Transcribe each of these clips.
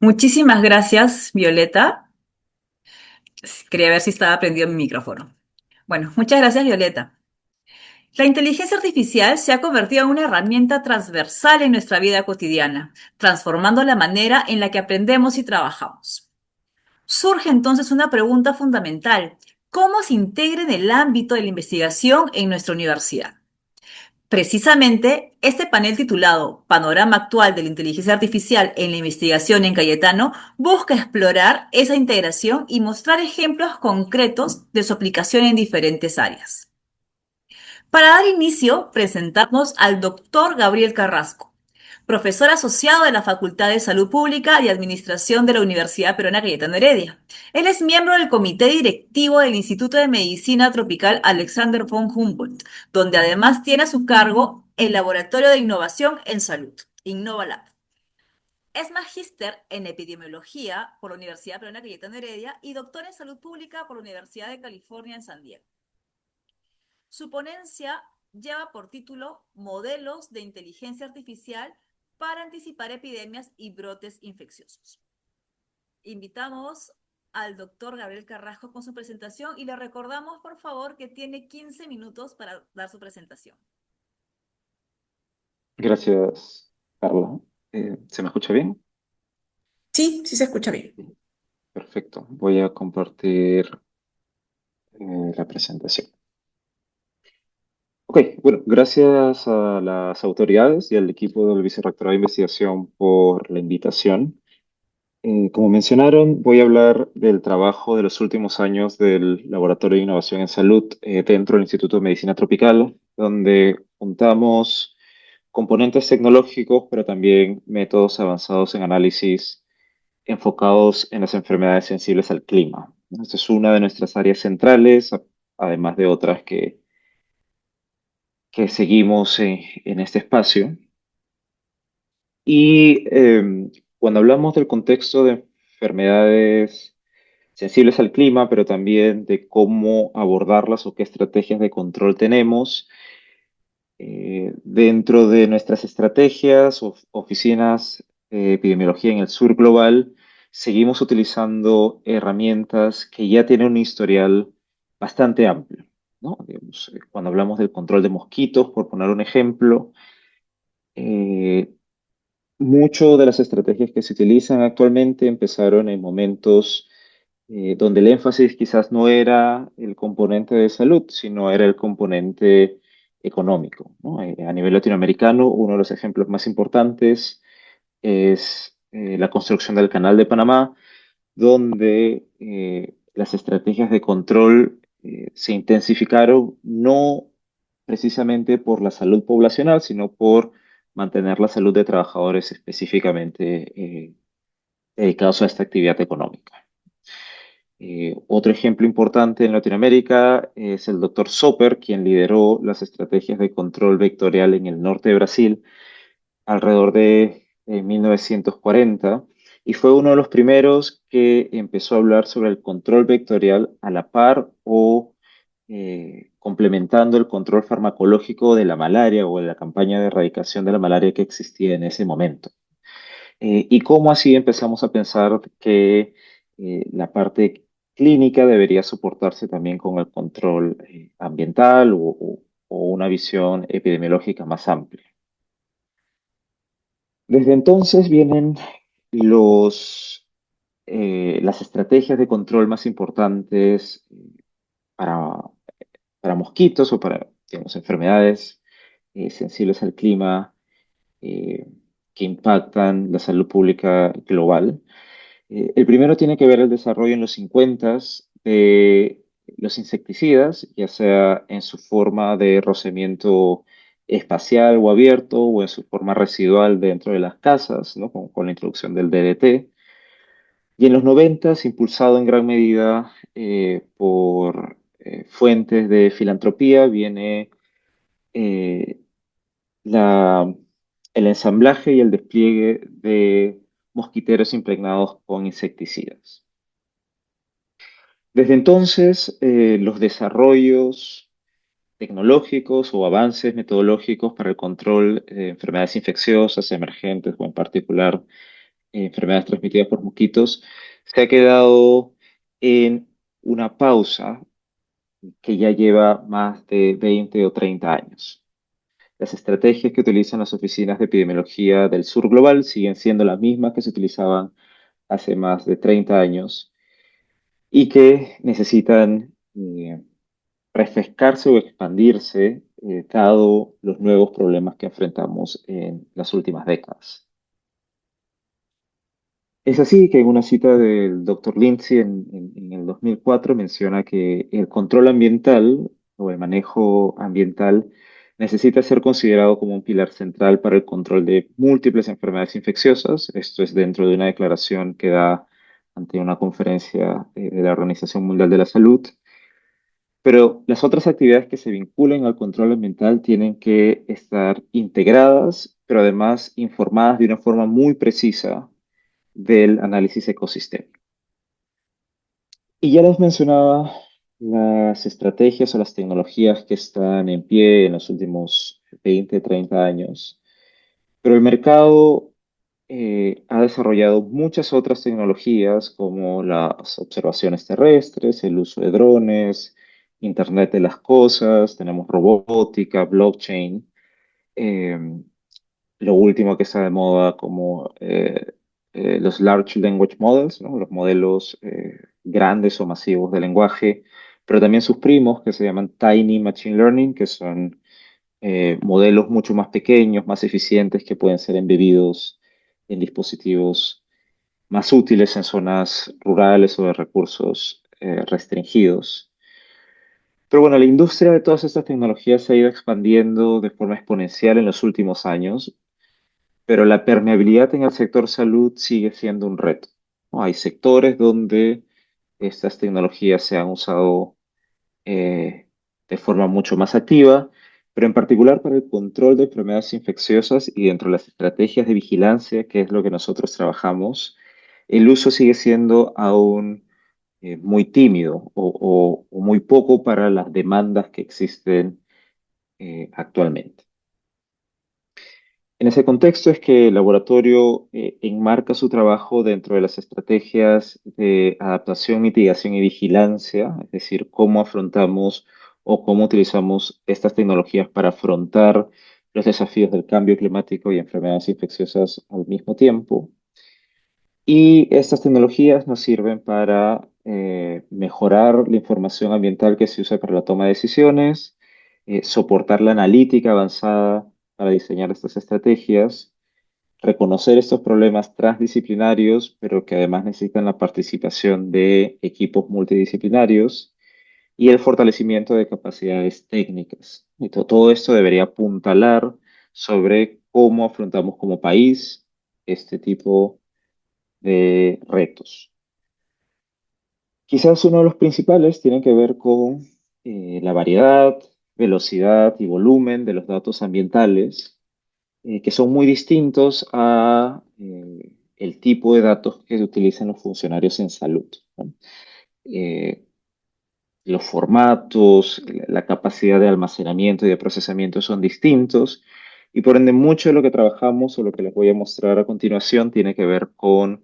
Muchísimas gracias, Violeta. Quería ver si estaba prendido mi micrófono. Bueno, muchas gracias, Violeta. La inteligencia artificial se ha convertido en una herramienta transversal en nuestra vida cotidiana, transformando la manera en la que aprendemos y trabajamos. Surge entonces una pregunta fundamental: ¿cómo se integra en el ámbito de la investigación en nuestra universidad? Precisamente, este panel titulado Panorama actual de la inteligencia artificial en la investigación en Cayetano busca explorar esa integración y mostrar ejemplos concretos de su aplicación en diferentes áreas. Para dar inicio, presentamos al doctor Gabriel Carrasco, profesor asociado de la Facultad de Salud Pública y Administración de la Universidad Peruana Cayetano Heredia. Él es miembro del comité directivo del Instituto de Medicina Tropical Alexander von Humboldt, donde además tiene a su cargo el Laboratorio de Innovación en Salud, InnovaLab. Es magíster en epidemiología por la Universidad Peruana Cayetano Heredia y doctor en salud pública por la Universidad de California en San Diego. Su ponencia lleva por título Modelos de inteligencia artificial para anticipar epidemias y brotes infecciosos. Invitamos al doctor Gabriel Carrasco con su presentación y le recordamos, por favor, que tiene 15 minutos para dar su presentación. Gracias, Carla. ¿Se me escucha bien? Sí, sí se escucha bien. Perfecto. Voy a compartir la presentación. Ok, bueno, gracias a las autoridades y al equipo del Vicerrectorado de Investigación por la invitación. Como mencionaron, voy a hablar del trabajo de los últimos años del Laboratorio de Innovación en Salud dentro del Instituto de Medicina Tropical, donde juntamos componentes tecnológicos, pero también métodos avanzados en análisis enfocados en las enfermedades sensibles al clima. Esta es una de nuestras áreas centrales, además de otras que seguimos en este espacio. Y cuando hablamos del contexto de enfermedades sensibles al clima, pero también de cómo abordarlas o qué estrategias de control tenemos, dentro de nuestras estrategias o oficinas de epidemiología en el sur global, seguimos utilizando herramientas que ya tienen un historial bastante amplio, ¿no? Digamos, cuando hablamos del control de mosquitos, por poner un ejemplo, eh, mucho de las estrategias que se utilizan actualmente empezaron en momentos donde el énfasis quizás no era el componente de salud, sino era el componente económico, ¿no? A nivel latinoamericano, uno de los ejemplos más importantes es la construcción del Canal de Panamá, donde las estrategias de control se intensificaron no precisamente por la salud poblacional, sino por mantener la salud de trabajadores específicamente dedicados a esta actividad económica. Otro ejemplo importante en Latinoamérica es el doctor Soper, quien lideró las estrategias de control vectorial en el norte de Brasil alrededor de 1940 y fue uno de los primeros que empezó a hablar sobre el control vectorial a la par o complementando el control farmacológico de la malaria o de la campaña de erradicación de la malaria que existía en ese momento. Y cómo así empezamos a pensar que la parte clínica debería soportarse también con el control ambiental o una visión epidemiológica más amplia. Desde entonces vienen las estrategias de control más importantes para, para mosquitos o para, digamos, enfermedades sensibles al clima eh, que impactan la salud pública global. El primero tiene que ver el desarrollo en los 50 de los insecticidas, ya sea en su forma de rocimiento espacial o abierto o en su forma residual dentro de las casas, ¿no? Con la introducción del DDT. Y en los 90, impulsado en gran medida por fuentes de filantropía, viene eh, la, el ensamblaje y el despliegue de mosquiteros impregnados con insecticidas. Desde entonces, los desarrollos tecnológicos o avances metodológicos para el control de enfermedades infecciosas emergentes o en particular enfermedades transmitidas por mosquitos, se ha quedado en una pausa que ya lleva más de 20 o 30 años. Las estrategias que utilizan las oficinas de epidemiología del sur global siguen siendo las mismas que se utilizaban hace más de 30 años y que necesitan refrescarse o expandirse dado los nuevos problemas que enfrentamos en las últimas décadas. Es así que en una cita del Dr. Lindsay en el 2004 menciona que el control ambiental o el manejo ambiental necesita ser considerado como un pilar central para el control de múltiples enfermedades infecciosas. Esto es dentro de una declaración que da ante una conferencia de la Organización Mundial de la Salud. Pero las otras actividades que se vinculen al control ambiental tienen que estar integradas, pero además informadas de una forma muy precisa del análisis ecosistémico. Y ya les mencionaba las estrategias o las tecnologías que están en pie en los últimos 20, 30 años, pero el mercado ha desarrollado muchas otras tecnologías como las observaciones terrestres, el uso de drones, Internet de las cosas, tenemos robótica, blockchain, eh, lo último que está de moda como los Large Language Models, ¿no? Los modelos grandes o masivos de lenguaje, pero también sus primos que se llaman Tiny Machine Learning, que son modelos mucho más pequeños, más eficientes, que pueden ser embebidos en dispositivos más útiles en zonas rurales o de recursos restringidos. Pero bueno, la industria de todas estas tecnologías se ha ido expandiendo de forma exponencial en los últimos años, pero la permeabilidad en el sector salud sigue siendo un reto, ¿no? Hay sectores donde estas tecnologías se han usado de forma mucho más activa, pero en particular para el control de enfermedades infecciosas y dentro de las estrategias de vigilancia, que es lo que nosotros trabajamos, el uso sigue siendo aún muy tímido o muy poco para las demandas que existen actualmente. En ese contexto es que el laboratorio enmarca su trabajo dentro de las estrategias de adaptación, mitigación y vigilancia, es decir, cómo afrontamos o cómo utilizamos estas tecnologías para afrontar los desafíos del cambio climático y enfermedades infecciosas al mismo tiempo. Y estas tecnologías nos sirven para mejorar la información ambiental que se usa para la toma de decisiones, soportar la analítica avanzada para diseñar estas estrategias, reconocer estos problemas transdisciplinarios, pero que además necesitan la participación de equipos multidisciplinarios y el fortalecimiento de capacidades técnicas. Y todo esto debería apuntalar sobre cómo afrontamos como país este tipo de retos. Quizás uno de los principales tiene que ver con la variedad, velocidad y volumen de los datos ambientales, que son muy distintos a el tipo de datos que utilizan los funcionarios en salud, ¿no? Eh, los formatos, la capacidad de almacenamiento y de procesamiento son distintos y por ende mucho de lo que trabajamos o lo que les voy a mostrar a continuación tiene que ver con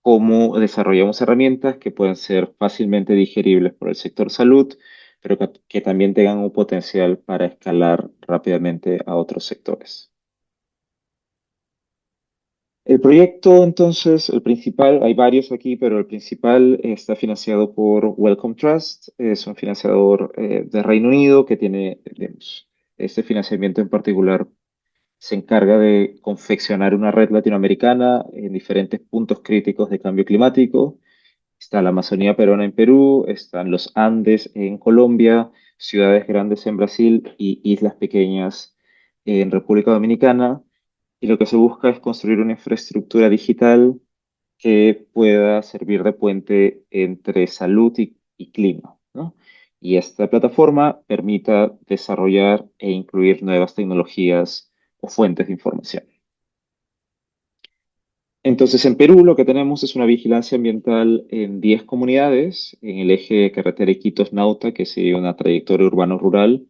cómo desarrollamos herramientas que pueden ser fácilmente digeribles por el sector salud, pero que también tengan un potencial para escalar rápidamente a otros sectores. El proyecto, entonces, el principal, hay varios aquí, pero el principal está financiado por Wellcome Trust, es un financiador de Reino Unido que tiene, digamos, este financiamiento en particular se encarga de confeccionar una red latinoamericana en diferentes puntos críticos de cambio climático. Está la Amazonía peruana en Perú, están los Andes en Colombia, ciudades grandes en Brasil y islas pequeñas en República Dominicana. Y lo que se busca es construir una infraestructura digital que pueda servir de puente entre salud y clima, ¿no? Y esta plataforma permita desarrollar e incluir nuevas tecnologías o fuentes de información. Entonces, en Perú lo que tenemos es una vigilancia ambiental en 10 comunidades, en el eje carretera Iquitos-Nauta, que sigue una trayectoria urbano-rural,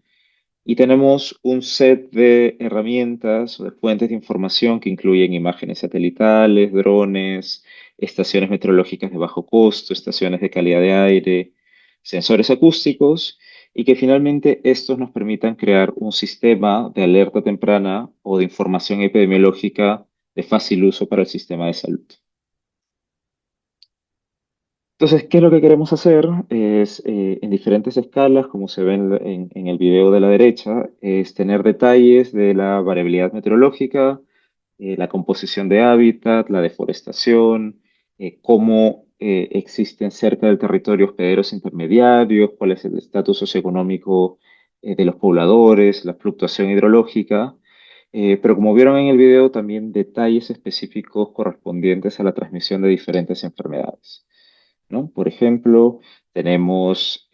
Y tenemos un set de herramientas o de fuentes de información que incluyen imágenes satelitales, drones, estaciones meteorológicas de bajo costo, estaciones de calidad de aire, sensores acústicos, y que finalmente estos nos permitan crear un sistema de alerta temprana o de información epidemiológica de fácil uso para el sistema de salud. Entonces, ¿qué es lo que queremos hacer? Es, en diferentes escalas, como se ve en el video de la derecha, es tener detalles de la variabilidad meteorológica, la composición de hábitat, la deforestación, cómo existen cerca del territorio hospederos intermediarios, cuál es el estatus socioeconómico de los pobladores, la fluctuación hidrológica, pero como vieron en el video, también detalles específicos correspondientes a la transmisión de diferentes enfermedades, ¿no? Por ejemplo, tenemos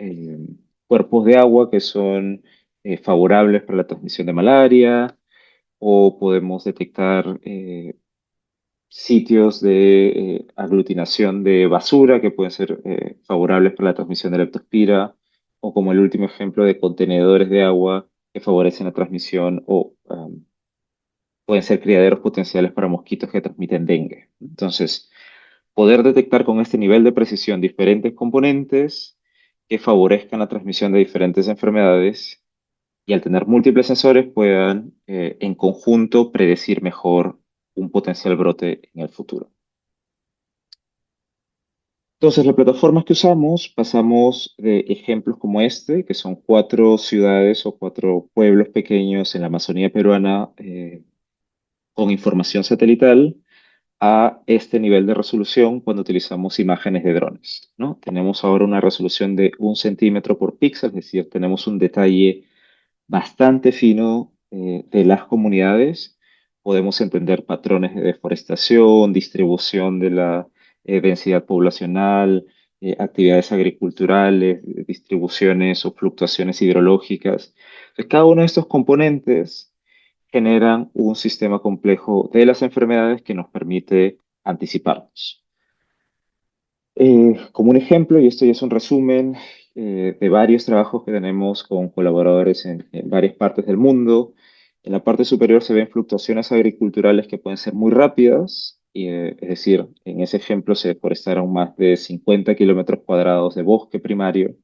cuerpos de agua que son favorables para la transmisión de malaria, o podemos detectar sitios de aglutinación de basura que pueden ser favorables para la transmisión de leptospira, o como el último ejemplo de contenedores de agua que favorecen la transmisión o pueden ser criaderos potenciales para mosquitos que transmiten dengue. Entonces, poder detectar con este nivel de precisión diferentes componentes que favorezcan la transmisión de diferentes enfermedades y al tener múltiples sensores puedan en conjunto predecir mejor un potencial brote en el futuro. Entonces, las plataformas que usamos, pasamos de ejemplos como este, que son 4 ciudades o 4 pueblos pequeños en la Amazonía peruana con información satelital, a este nivel de resolución cuando utilizamos imágenes de drones, ¿no? Tenemos ahora una resolución de 1 centímetro por píxel, es decir, tenemos un detalle bastante fino de las comunidades. Podemos entender patrones de deforestación, distribución de la densidad poblacional, actividades agriculturales, distribuciones o fluctuaciones hidrológicas. Entonces, cada uno de estos componentes generan un sistema complejo de las enfermedades que nos permite anticiparnos. Como un ejemplo, y esto ya es un resumen de varios trabajos que tenemos con colaboradores en varias partes del mundo, en la parte superior se ven fluctuaciones agriculturales que pueden ser muy rápidas, es decir, en ese ejemplo se deforestaron más de 50 kilómetros cuadrados de bosque primario,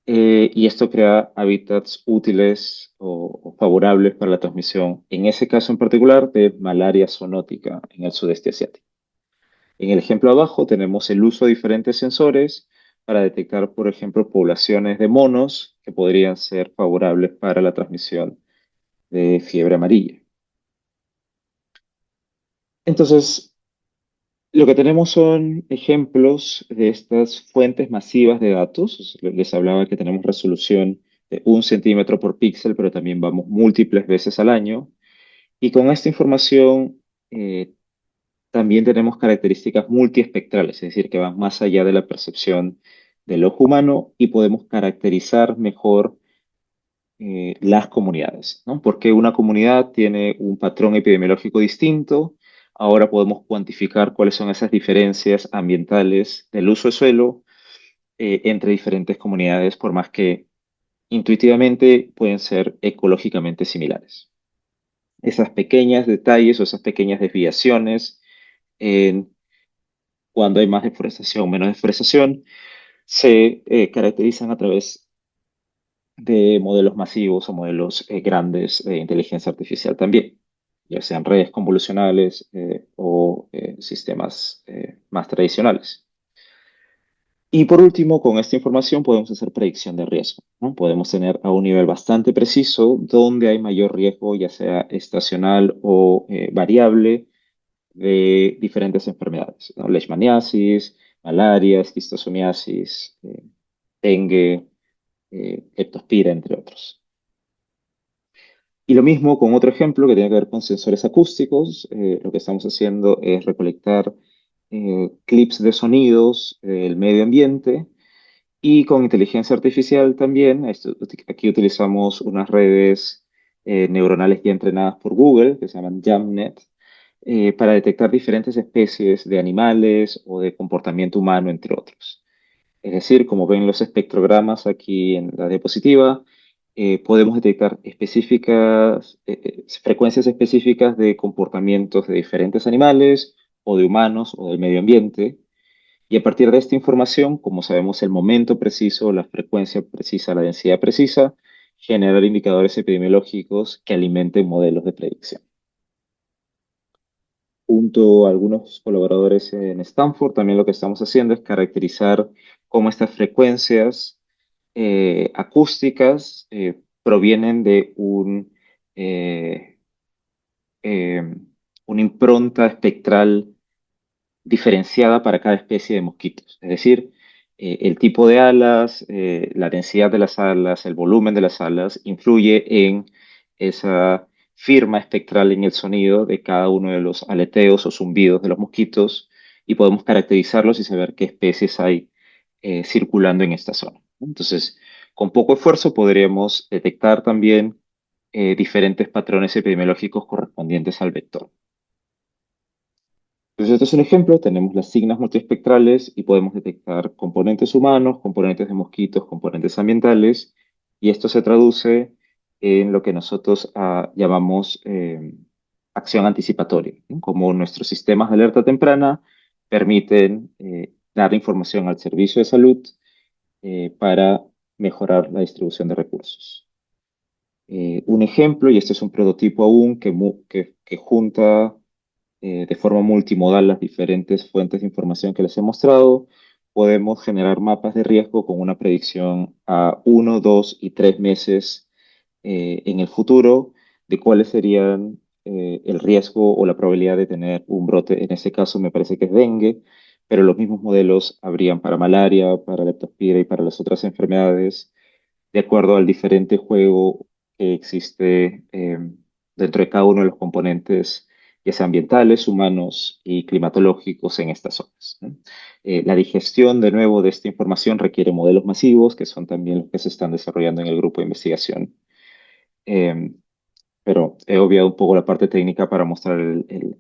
y esto crea hábitats útiles o favorables para la transmisión, en ese caso en particular, de malaria zoonótica en el sudeste asiático. En el ejemplo abajo tenemos el uso de diferentes sensores para detectar, por ejemplo, poblaciones de monos que podrían ser favorables para la transmisión de fiebre amarilla. Entonces, lo que tenemos son ejemplos de estas fuentes masivas de datos. Les hablaba que tenemos resolución de 1 centímetro por píxel, pero también vamos múltiples veces al año. Y con esta información también tenemos características multiespectrales, es decir, que van más allá de la percepción del ojo humano y podemos caracterizar mejor las comunidades, ¿no? Porque una comunidad tiene un patrón epidemiológico distinto. Ahora podemos cuantificar cuáles son esas diferencias ambientales del uso de suelo entre diferentes comunidades, por más que intuitivamente pueden ser ecológicamente similares. Esas pequeñas detalles o esas pequeñas desviaciones en cuando hay más deforestación o menos deforestación, se caracterizan a través de modelos masivos o modelos grandes de inteligencia artificial también, ya sean redes convolucionales o sistemas más tradicionales. Y por último, con esta información podemos hacer predicción de riesgo, ¿no? Podemos tener a un nivel bastante preciso dónde hay mayor riesgo, ya sea estacional o variable, de diferentes enfermedades, ¿no? Leishmaniasis, malaria, esquistosomiasis, dengue, leptospira, entre otros. Y lo mismo con otro ejemplo que tiene que ver con sensores acústicos. Lo que estamos haciendo es recolectar clips de sonidos del medio ambiente y con inteligencia artificial también. Aquí utilizamos unas redes neuronales ya entrenadas por Google, que se llaman JAMNet, para detectar diferentes especies de animales o de comportamiento humano, entre otros. Es decir, como ven los espectrogramas aquí en la diapositiva, podemos detectar frecuencias específicas de comportamientos de diferentes animales o de humanos o del medio ambiente. Y a partir de esta información, como sabemos el momento preciso, la frecuencia precisa, la densidad precisa, generar indicadores epidemiológicos que alimenten modelos de predicción. Junto a algunos colaboradores en Stanford, también lo que estamos haciendo es caracterizar cómo estas frecuencias acústicas provienen de eh, eh, una impronta espectral diferenciada para cada especie de mosquitos. Es decir, el tipo de alas, la densidad de las alas, el volumen de las alas influye en esa firma espectral en el sonido de cada uno de los aleteos o zumbidos de los mosquitos y podemos caracterizarlos y saber qué especies hay circulando en esta zona. Entonces, con poco esfuerzo podríamos detectar también diferentes patrones epidemiológicos correspondientes al vector. Entonces, este es un ejemplo, tenemos las signas multiespectrales y podemos detectar componentes humanos, componentes de mosquitos, componentes ambientales, y esto se traduce en lo que nosotros llamamos acción anticipatoria, ¿no? Como nuestros sistemas de alerta temprana permiten dar información al servicio de salud para mejorar la distribución de recursos. Un ejemplo, y este es un prototipo aún que junta de forma multimodal las diferentes fuentes de información que les he mostrado, podemos generar mapas de riesgo con una predicción a 1, 2 y 3 meses en el futuro de cuáles serían el riesgo o la probabilidad de tener un brote. En este caso me parece que es dengue, pero los mismos modelos habrían para malaria, para leptospira y para las otras enfermedades de acuerdo al diferente juego que existe dentro de cada uno de los componentes, ya sea ambientales, humanos y climatológicos en estas zonas, ¿no? La digestión, de nuevo, de esta información requiere modelos masivos, que son también los que se están desarrollando en el grupo de investigación. Eh, pero he obviado un poco la parte técnica para mostrar el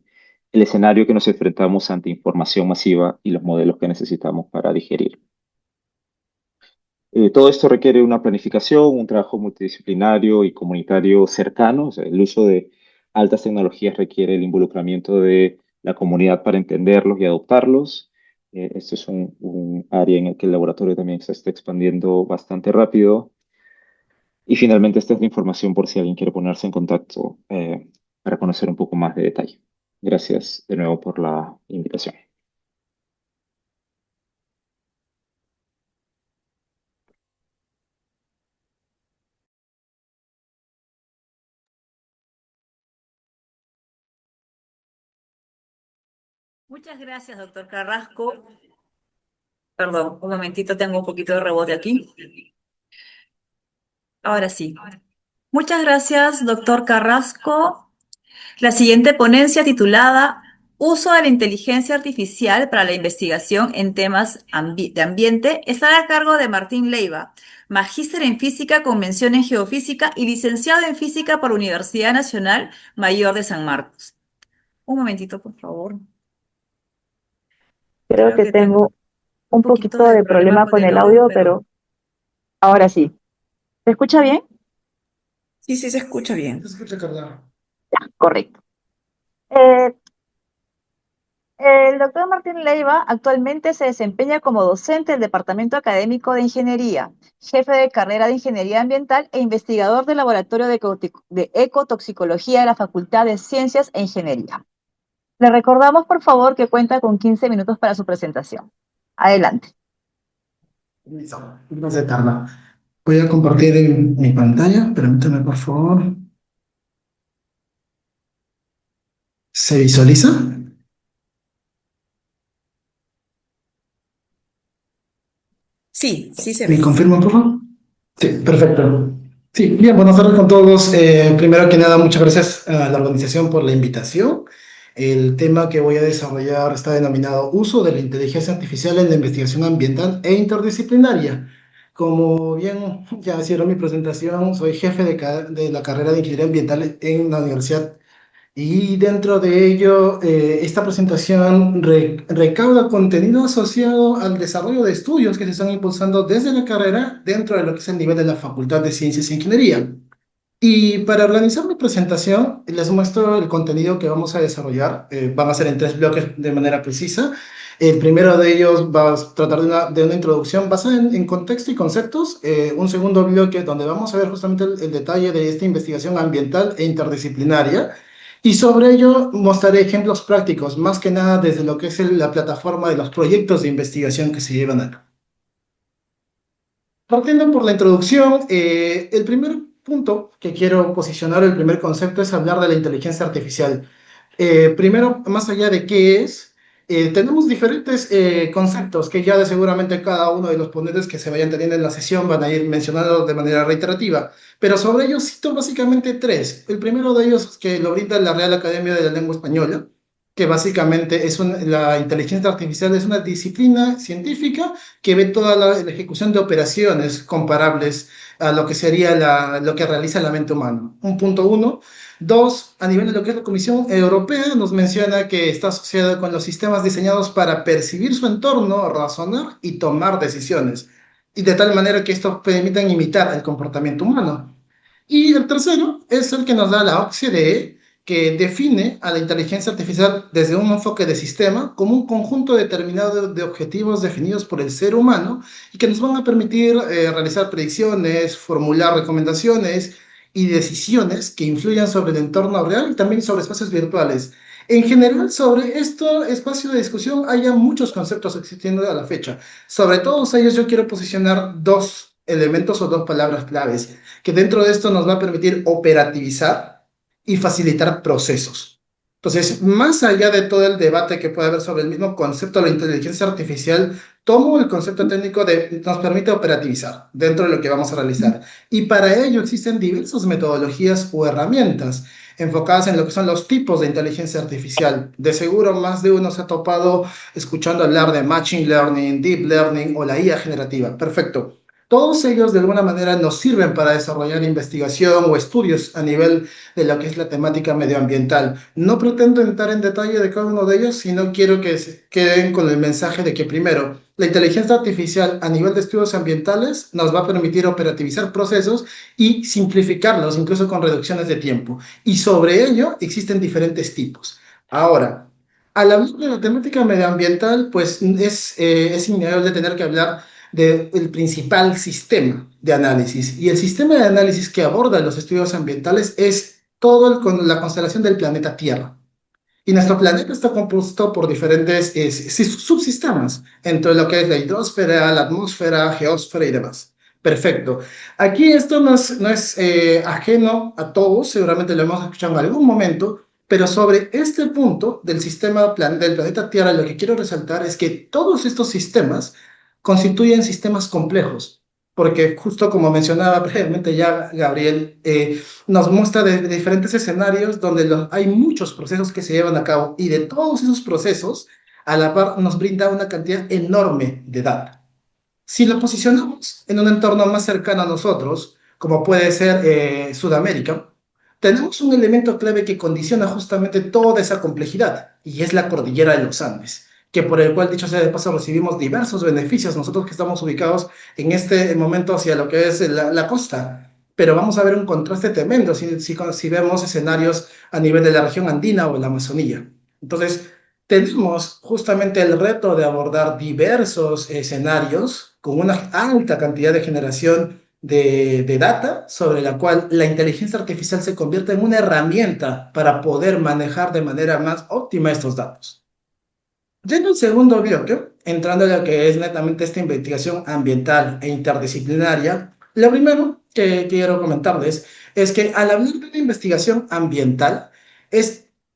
escenario que nos enfrentamos ante información masiva y los modelos que necesitamos para digerir. Todo esto requiere una planificación, un trabajo multidisciplinario y comunitario cercano. O sea, el uso de altas tecnologías requiere el involucramiento de la comunidad para entenderlos y adoptarlos. Este es un área en el que el laboratorio también se está expandiendo bastante rápido. Y finalmente, esta es la información por si alguien quiere ponerse en contacto para conocer un poco más de detalle. Gracias de nuevo por la invitación. Muchas gracias, doctor Carrasco. Perdón, un momentito, tengo un poquito de rebote aquí. Ahora sí. Muchas gracias, doctor Carrasco. La siguiente ponencia titulada Uso de la inteligencia artificial para la investigación en temas de ambiente estará a cargo de Martín Leiva, magíster en física con mención en geofísica y licenciado en física por la Universidad Nacional Mayor de San Marcos. Un momentito, por favor. Creo Creo que que tengo tengo un un poquito poquito de de problema problema con con el el audio, audio, pero pero ahora sí. ¿Se escucha bien? sí, sí se escucha bien. Correcto. Eh, el doctor Martín Leiva actualmente se desempeña como docente del Departamento Académico de Ingeniería, jefe de carrera de Ingeniería Ambiental e investigador del Laboratorio de Ecotoxicología de la Facultad de Ciencias e Ingeniería. Le recordamos, por favor, que cuenta con 15 minutos para su presentación. Adelante. Listo, no se tarda. Voy a compartir en mi pantalla, permítame por favor. ¿Se visualiza? Sí, sí se ¿Me ve. confirman, por favor? Sí, perfecto. Sí, bien, buenas tardes con todos. Primero que nada, muchas gracias a la organización por la invitación. El tema que voy a desarrollar está denominado Uso de la inteligencia artificial en la investigación ambiental e interdisciplinaria. Como bien ya hicieron mi presentación, soy jefe de la carrera de Ingeniería Ambiental en la Universidad Y dentro de ello, esta presentación recauda contenido asociado al desarrollo de estudios que se están impulsando desde la carrera dentro de lo que es el nivel de la Facultad de Ciencias e Ingeniería. Y para organizar mi presentación, les muestro el contenido que vamos a desarrollar. Van a ser en tres bloques de manera precisa. El primero de ellos va a tratar de una introducción basada en contexto y conceptos. Un segundo bloque donde vamos a ver justamente el detalle de esta investigación ambiental e interdisciplinaria. Y sobre ello mostraré ejemplos prácticos, más que nada desde lo que es la plataforma de los proyectos de investigación que se llevan a cabo. Partiendo por la introducción, el primer punto que quiero posicionar, el primer concepto es hablar de la inteligencia artificial. Primero, más allá de qué es, tenemos diferentes conceptos que ya de seguramente cada uno de los ponentes que se vayan teniendo en la sesión van a ir mencionando de manera reiterativa, pero sobre ellos cito básicamente tres. El primero de ellos es que lo brinda la Real Academia de la Lengua Española, que básicamente la inteligencia artificial es una disciplina científica que ve toda la ejecución de operaciones comparables a lo que sería lo que realiza la mente humana. Un punto uno. Dos, a nivel de lo que es la Comisión Europea, nos menciona que está asociada con los sistemas diseñados para percibir su entorno, razonar y tomar decisiones, y de tal manera que estos permitan imitar el comportamiento humano. Y el tercero es el que nos da la OCDE, que define a la inteligencia artificial desde un enfoque de sistema como un conjunto determinado de objetivos definidos por el ser humano y que nos van a permitir realizar predicciones, formular recomendaciones y decisiones que influyan sobre el entorno real y también sobre espacios virtuales. En general, sobre este espacio de discusión hay ya muchos conceptos existiendo a la fecha. Sobre todos ellos yo quiero posicionar dos elementos o dos palabras claves que dentro de esto nos va a permitir operativizar y facilitar procesos. Entonces, más allá de todo el debate que puede haber sobre el mismo concepto de la inteligencia artificial, tomo el concepto técnico de nos permite operativizar dentro de lo que vamos a realizar. Y para ello existen diversas metodologías o herramientas enfocadas en lo que son los tipos de inteligencia artificial. De seguro más de uno se ha topado escuchando hablar de Machine Learning, Deep Learning o la IA generativa. Perfecto. Todos ellos de alguna manera nos sirven para desarrollar investigación o estudios a nivel de lo que es la temática medioambiental. No pretendo entrar en detalle de cada uno de ellos, sino quiero que se queden con el mensaje de que primero, la inteligencia artificial a nivel de estudios ambientales nos va a permitir operativizar procesos y simplificarlos, incluso con reducciones de tiempo. Y sobre ello existen diferentes tipos. Ahora, al hablar de la temática medioambiental, pues es innegable tener que hablar del principal sistema de análisis. Y el sistema de análisis que aborda los estudios ambientales es con la constelación del planeta Tierra. Y nuestro planeta está compuesto por diferentes subsistemas, entre lo que es la hidrosfera, la atmósfera, geósfera y demás. Perfecto. Aquí esto no es ajeno a todos, seguramente lo hemos escuchado en algún momento, pero sobre este punto del del planeta Tierra, lo que quiero resaltar es que todos estos sistemas constituyen sistemas complejos, porque justo como mencionaba previamente ya Gabriel, nos muestra de diferentes escenarios donde hay muchos procesos que se llevan a cabo y de todos esos procesos, a la par nos brinda una cantidad enorme de data. Si lo posicionamos en un entorno más cercano a nosotros, como puede ser Sudamérica, tenemos un elemento clave que condiciona justamente toda esa complejidad, y es la cordillera de los Andes, que por el cual, dicho sea de paso, recibimos diversos beneficios nosotros que estamos ubicados en este momento hacia lo que es la costa. Pero vamos a ver un contraste tremendo si vemos escenarios a nivel de la región andina o la Amazonía. Entonces, tenemos justamente el reto de abordar diversos escenarios con una alta cantidad de generación de data sobre la cual la inteligencia artificial se convierte en una herramienta para poder manejar de manera más óptima estos datos. Yendo al segundo bloque, entrando en lo que es netamente esta investigación ambiental e interdisciplinaria, lo primero que quiero comentarles es que al hablar de una investigación ambiental,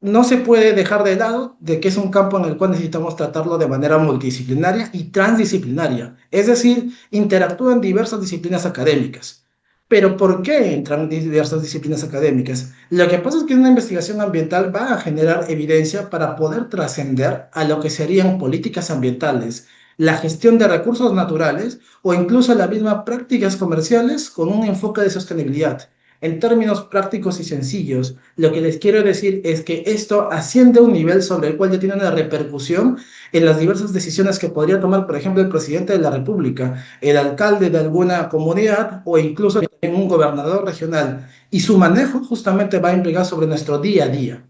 no se puede dejar de lado de que es un campo en el cual necesitamos tratarlo de manera multidisciplinaria y transdisciplinaria, es decir, interactúan diversas disciplinas académicas. Pero ¿por qué entran diversas disciplinas académicas? Lo que pasa es que una investigación ambiental va a generar evidencia para poder trascender a lo que serían políticas ambientales, la gestión de recursos naturales o incluso las mismas prácticas comerciales con un enfoque de sostenibilidad. En términos prácticos y sencillos, lo que les quiero decir es que esto asciende a un nivel sobre el cual ya tiene una repercusión en las diversas decisiones que podría tomar, por ejemplo, el presidente de la República, el alcalde de alguna comunidad o incluso en un gobernador regional. Y su manejo justamente va a implicar sobre nuestro día a día.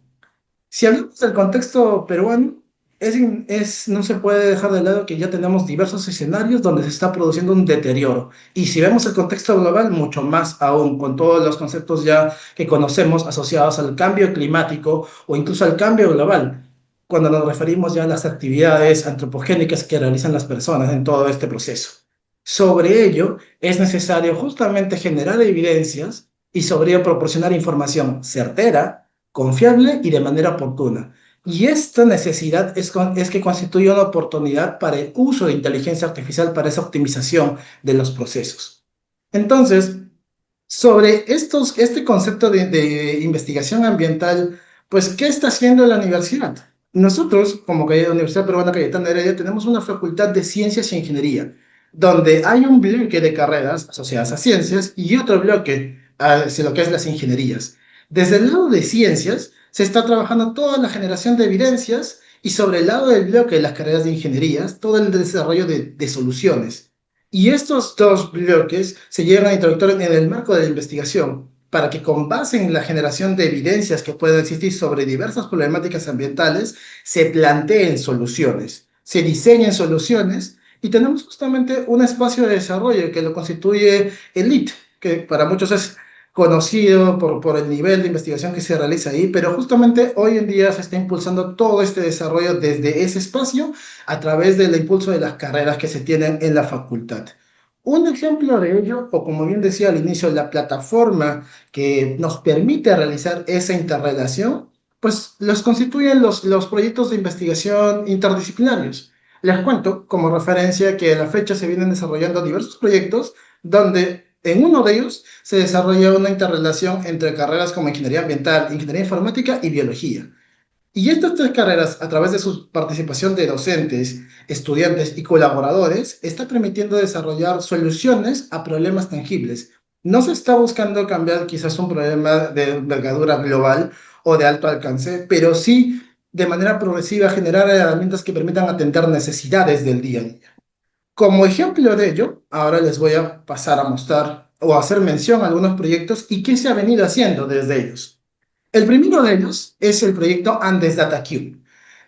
Si hablamos del contexto peruano, no se puede dejar de lado que ya tenemos diversos escenarios donde se está produciendo un deterioro. Y si vemos el contexto global, mucho más aún, con todos los conceptos ya que conocemos asociados al cambio climático o incluso al cambio global, cuando nos referimos ya a las actividades antropogénicas que realizan las personas en todo este proceso. Sobre ello, es necesario justamente generar evidencias y sobre ello proporcionar información certera, confiable y de manera oportuna. Y esta necesidad es que constituye una oportunidad para el uso de inteligencia artificial para esa optimización de los procesos. Entonces, sobre este concepto de investigación ambiental, pues, ¿qué está haciendo la universidad? Nosotros, como Universidad Peruana Cayetana Heredia, tenemos una facultad de Ciencias e Ingeniería, donde hay un bloque de carreras asociadas a ciencias y otro bloque hacia lo que es las ingenierías. Desde el lado de ciencias, se está trabajando toda la generación de evidencias y sobre el lado del bloque de las carreras de ingenierías, todo el desarrollo de soluciones. Y estos dos bloques se llegan a introducir en el marco de la investigación para que con base en la generación de evidencias que pueden existir sobre diversas problemáticas ambientales, se planteen soluciones, se diseñen soluciones y tenemos justamente un espacio de desarrollo que lo constituye el LIT, que para muchos es conocido por el nivel de investigación que se realiza ahí, pero justamente hoy en día se está impulsando todo este desarrollo desde ese espacio a través del impulso de las carreras que se tienen en la facultad. Un ejemplo de ello, o como bien decía al inicio, la plataforma que nos permite realizar esa interrelación, pues los constituyen los proyectos de investigación interdisciplinarios. Les cuento como referencia que a la fecha se vienen desarrollando diversos proyectos donde en uno de ellos se desarrolla una interrelación entre carreras como ingeniería ambiental, ingeniería informática y biología. Y estas tres carreras, a través de su participación de docentes, estudiantes y colaboradores, está permitiendo desarrollar soluciones a problemas tangibles. No se está buscando cambiar quizás un problema de envergadura global o de alto alcance, pero sí de manera progresiva generar herramientas que permitan atender necesidades del día a día. Como ejemplo de ello, ahora les voy a pasar a mostrar o a hacer mención a algunos proyectos y qué se ha venido haciendo desde ellos. El primero de ellos es el proyecto Andes Data Cube.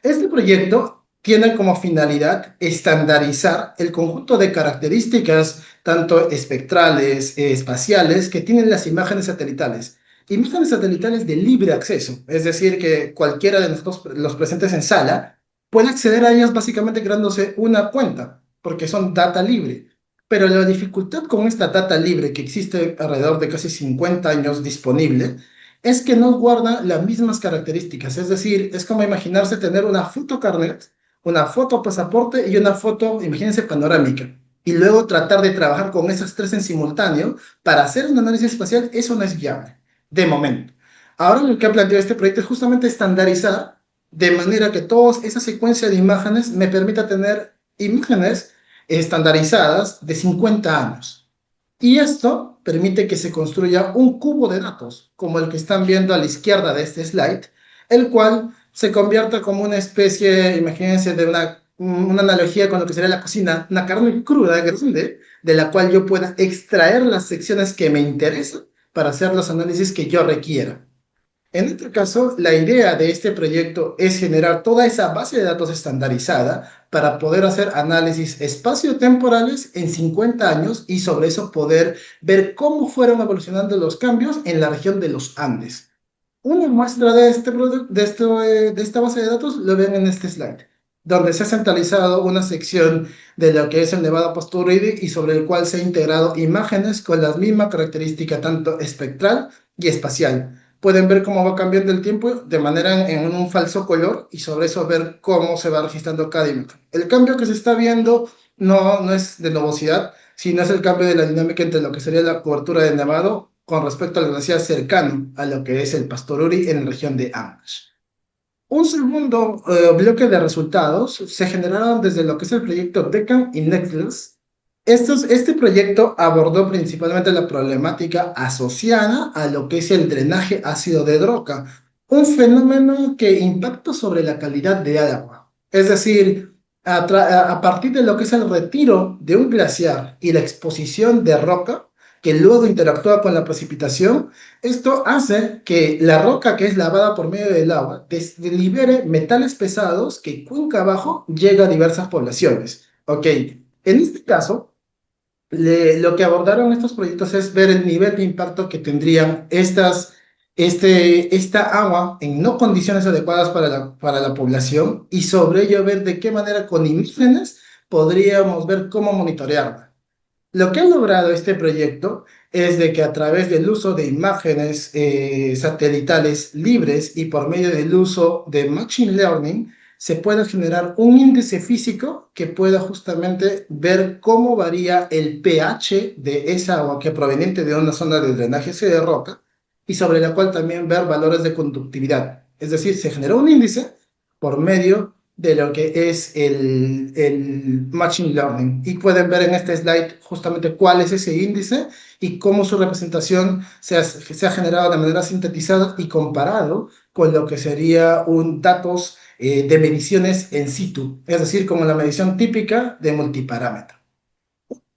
Este proyecto tiene como finalidad estandarizar el conjunto de características, tanto espectrales, espaciales, que tienen las imágenes satelitales. Imágenes satelitales de libre acceso, es decir, que cualquiera de nosotros, los presentes en sala, puede acceder a ellas básicamente creándose una cuenta, porque son data libre. Pero la dificultad con esta data libre, que existe alrededor de casi 50 años disponible, es que no guarda las mismas características. Es decir, es como imaginarse tener una foto carnet, una foto pasaporte y una foto, imagínense, panorámica. Y luego tratar de trabajar con esas tres en simultáneo para hacer un análisis espacial, eso no es viable, de momento. Ahora lo que ha planteado este proyecto es justamente estandarizar de manera que toda esa secuencia de imágenes me permita tener imágenes estandarizadas de 50 años. Y esto permite que se construya un cubo de datos, como el que están viendo a la izquierda de este slide, el cual se convierta como una especie, imagínense, de una analogía con lo que sería la cocina, una carne cruda, grande, de la cual yo pueda extraer las secciones que me interesan para hacer los análisis que yo requiera. En este caso, la idea de este proyecto es generar toda esa base de datos estandarizada para poder hacer análisis espaciotemporales en 50 años y sobre eso poder ver cómo fueron evolucionando los cambios en la región de los Andes. Una muestra de esta base de datos lo ven en este slide, donde se ha centralizado una sección de lo que es el Nevado Pastoridi y sobre el cual se ha integrado imágenes con la misma característica tanto espectral y espacial. Pueden ver cómo va cambiando el tiempo de manera en un falso color y sobre eso ver cómo se va registrando cada imagen. El cambio que se está viendo no es de nubosidad, sino es el cambio de la dinámica entre lo que sería la cobertura del nevado con respecto al glaciar cercano a lo que es el Pastoruri en la región de Ancash. Un segundo bloque de resultados se generaron desde lo que es el proyecto Deccan y Nextglass. Este proyecto abordó principalmente la problemática asociada a lo que es el drenaje ácido de roca, un fenómeno que impacta sobre la calidad de agua. Es decir, a partir de lo que es el retiro de un glaciar y la exposición de roca, que luego interactúa con la precipitación, esto hace que la roca que es lavada por medio del agua libere metales pesados que cuenca abajo llega a diversas poblaciones. Ok, en este caso lo que abordaron estos proyectos es ver el nivel de impacto que tendrían esta agua en no condiciones adecuadas para la población y sobre ello ver de qué manera con imágenes podríamos ver cómo monitorearla. Lo que ha logrado este proyecto es de que a través del uso de imágenes satelitales libres y por medio del uso de Machine Learning, se pueda generar un índice físico que pueda justamente ver cómo varía el pH de esa agua que proveniente de una zona de drenaje de roca y sobre la cual también ver valores de conductividad. Es decir, se generó un índice por medio de lo que es el Machine Learning. Y pueden ver en este slide justamente cuál es ese índice y cómo su representación se ha generado de manera sintetizada y comparado con lo que sería un datos de mediciones en situ, es decir, como la medición típica de multiparámetro.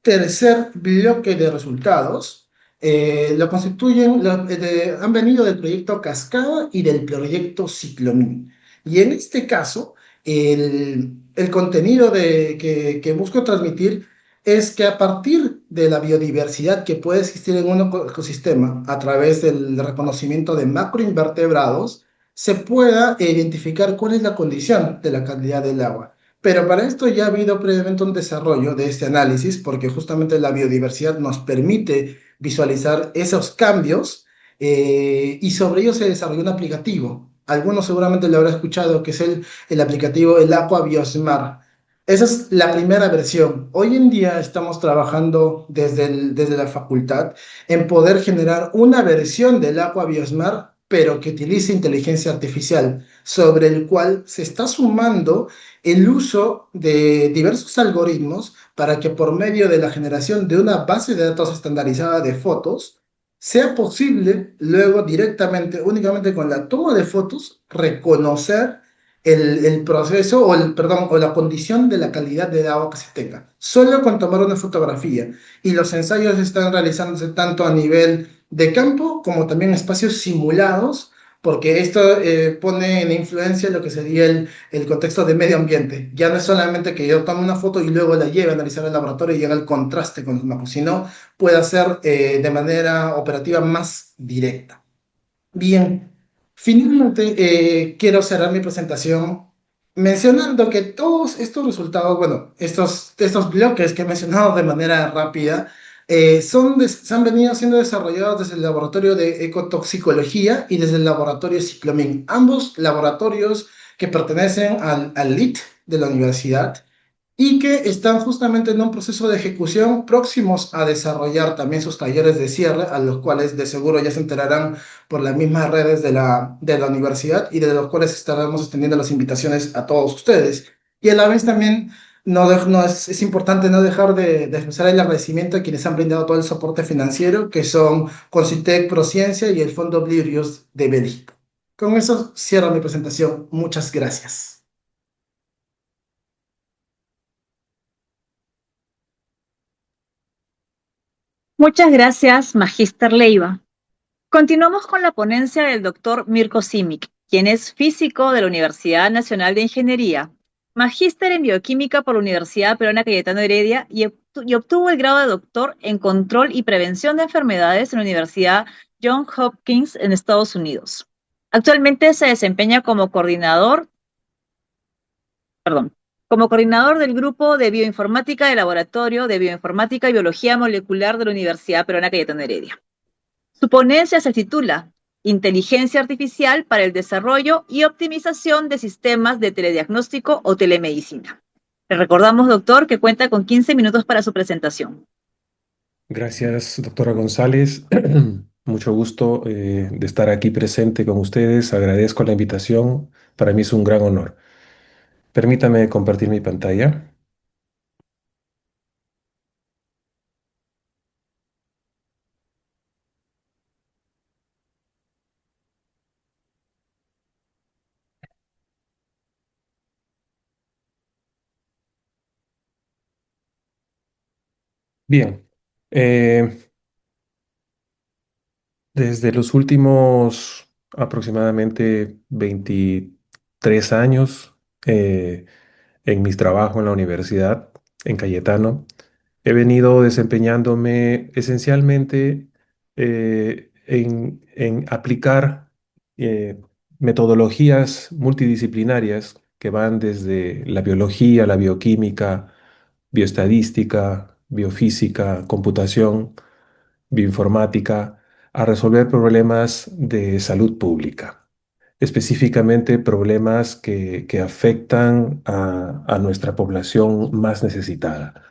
Tercer bloque de resultados lo constituyen, han venido del proyecto Cascada y del proyecto Ciclomin. Y en este caso, el contenido que busco transmitir es que a partir de la biodiversidad que puede existir en un ecosistema a través del reconocimiento de macroinvertebrados, se pueda identificar cuál es la condición de la calidad del agua. Pero para esto ya ha habido previamente un desarrollo de este análisis, porque justamente la biodiversidad nos permite visualizar esos cambios y sobre ello se desarrolló un aplicativo. Algunos seguramente lo habrán escuchado, que es el aplicativo el Aqua Biosmart. Esa es la primera versión. Hoy en día estamos trabajando desde la facultad en poder generar una versión del Aqua Biosmart, pero que utilice inteligencia artificial, sobre el cual se está sumando el uso de diversos algoritmos para que por medio de la generación de una base de datos estandarizada de fotos, sea posible luego directamente, únicamente con la toma de fotos, reconocer el proceso perdón, o la condición de la calidad de agua que se tenga. Solo con tomar una fotografía. Y los ensayos están realizándose tanto a nivel de campo como también espacios simulados, porque esto pone en influencia lo que sería el contexto de medio ambiente. Ya no es solamente que yo tome una foto y luego la lleve a analizar al laboratorio y llegue al contraste con los mapas, sino puede ser de manera operativa más directa. Bien, finalmente quiero cerrar mi presentación mencionando que todos estos resultados, bueno, estos bloques que he mencionado de manera rápida, se han venido siendo desarrollados desde el laboratorio de ecotoxicología y desde el laboratorio Ciclomin, ambos laboratorios que pertenecen al LIT de la universidad y que están justamente en un proceso de ejecución próximos a desarrollar también sus talleres de cierre, a los cuales de seguro ya se enterarán por las mismas redes de la universidad y de los cuales estaremos extendiendo las invitaciones a todos ustedes. Y a la vez también es importante no dejar de expresar el agradecimiento a quienes han brindado todo el soporte financiero, que son Concitec, Prociencia y el Fondo Blirius de Bélgica. Con eso cierro mi presentación. Muchas gracias. Muchas gracias, Magíster Leiva. Continuamos con la ponencia del doctor Mirko Simic, quien es físico de la Universidad Nacional de Ingeniería, magíster en bioquímica por la Universidad Peruana Cayetano Heredia y obtuvo el grado de doctor en control y prevención de enfermedades en la Universidad Johns Hopkins en Estados Unidos. Actualmente se desempeña como coordinador del grupo de bioinformática del Laboratorio de Bioinformática y Biología Molecular de la Universidad Peruana Cayetano Heredia. Su ponencia se titula Inteligencia Artificial para el Desarrollo y Optimización de Sistemas de Telediagnóstico o Telemedicina. Le recordamos, doctor, que cuenta con 15 minutos para su presentación. Gracias, doctora González. Mucho gusto de estar aquí presente con ustedes. Agradezco la invitación. Para mí es un gran honor. Permítame compartir mi pantalla. Bien. Eh, Desde los últimos aproximadamente 23 años, eh, en mis trabajos en la universidad, en Cayetano, he venido desempeñándome esencialmente en aplicar eh, metodologías multidisciplinarias que van desde la biología, la bioquímica, bioestadística, biofísica, computación, bioinformática, a resolver problemas de salud pública, específicamente problemas que afectan a nuestra población más necesitada.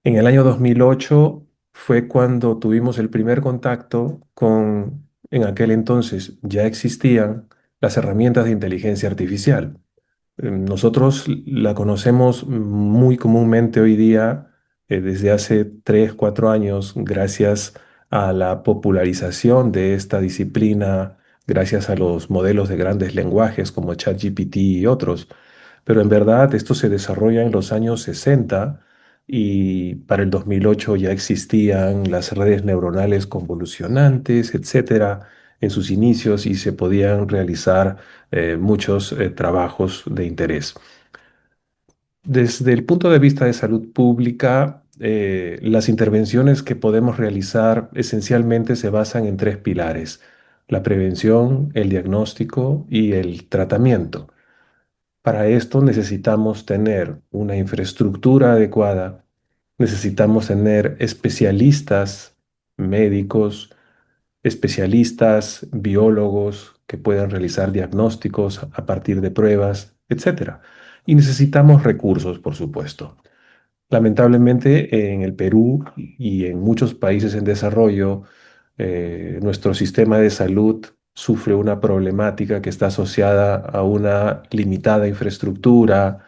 En el año 2008 fue cuando tuvimos el primer contacto con, en aquel entonces ya existían las herramientas de inteligencia artificial. Nosotros la conocemos muy comúnmente hoy día, desde hace 3, 4 años, gracias a la popularización de esta disciplina, gracias a los modelos de grandes lenguajes como ChatGPT y otros. Pero en verdad esto se desarrolla en los años 60 y para el 2008 ya existían las redes neuronales convolucionantes, etcétera, en sus inicios y se podían realizar muchos trabajos de interés. Desde el punto de vista de salud pública, las intervenciones que podemos realizar esencialmente se basan en tres pilares: la prevención, el diagnóstico y el tratamiento. Para esto necesitamos tener una infraestructura adecuada, necesitamos tener especialistas médicos, especialistas, biólogos que puedan realizar diagnósticos a partir de pruebas, etcétera. Y necesitamos recursos, por supuesto. Lamentablemente, en el Perú y en muchos países en desarrollo, nuestro sistema de salud sufre una problemática que está asociada a una limitada infraestructura,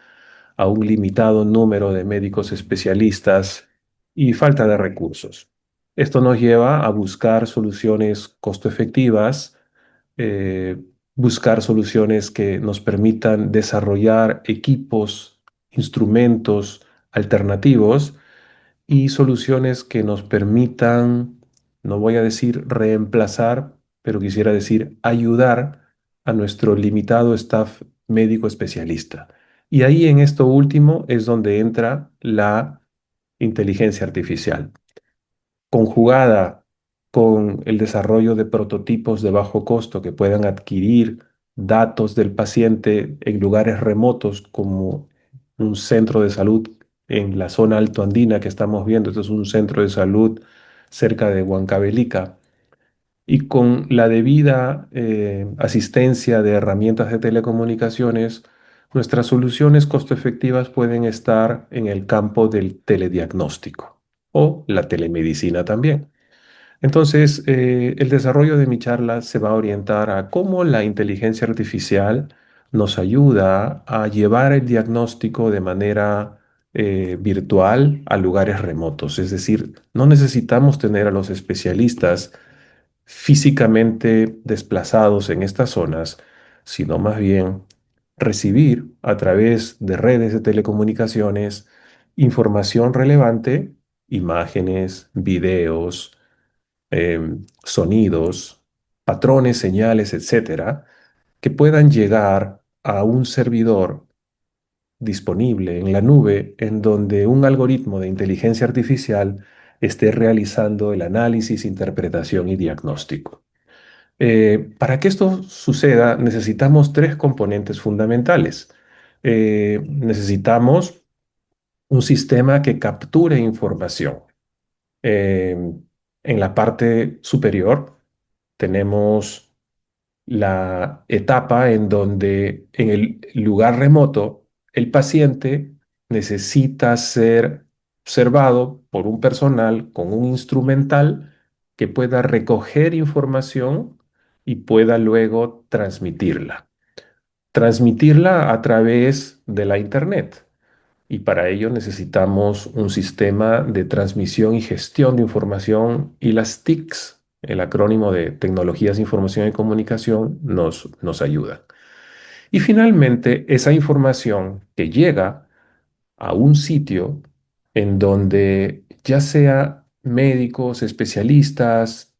a un limitado número de médicos especialistas y falta de recursos. Esto nos lleva a buscar soluciones costo efectivas, eh, buscar soluciones que nos permitan desarrollar equipos, instrumentos alternativos y soluciones que nos permitan, no voy a decir reemplazar, pero quisiera decir ayudar a nuestro limitado staff médico especialista. Y ahí en esto último es donde entra la inteligencia artificial conjugada con el desarrollo de prototipos de bajo costo que puedan adquirir datos del paciente en lugares remotos como un centro de salud en la zona altoandina que estamos viendo. Este es un centro de salud cerca de Huancavelica. Y con la debida asistencia de herramientas de telecomunicaciones, nuestras soluciones costo efectivas pueden estar en el campo del telediagnóstico o la telemedicina también. Entonces, el desarrollo de mi charla se va a orientar a cómo la inteligencia artificial nos ayuda a llevar el diagnóstico de manera virtual a lugares remotos. Es decir, no necesitamos tener a los especialistas físicamente desplazados en estas zonas, sino más bien recibir a través de redes de telecomunicaciones información relevante, imágenes, videos, sonidos, patrones, señales, etcétera, que puedan llegar a un servidor disponible en la nube en donde un algoritmo de inteligencia artificial esté realizando el análisis, interpretación y diagnóstico. Para que esto suceda, necesitamos tres componentes fundamentales. Necesitamos un sistema que capture información. Eh, en la parte superior tenemos la etapa en donde en el lugar remoto el paciente necesita ser observado por un personal con un instrumental que pueda recoger información y pueda luego transmitirla. Transmitirla a través de la Internet. Y para ello necesitamos un sistema de transmisión y gestión de información y las TICs, el acrónimo de Tecnologías de Información y Comunicación, nos ayuda. Y finalmente, esa información que llega a un sitio en donde ya sea médicos, especialistas,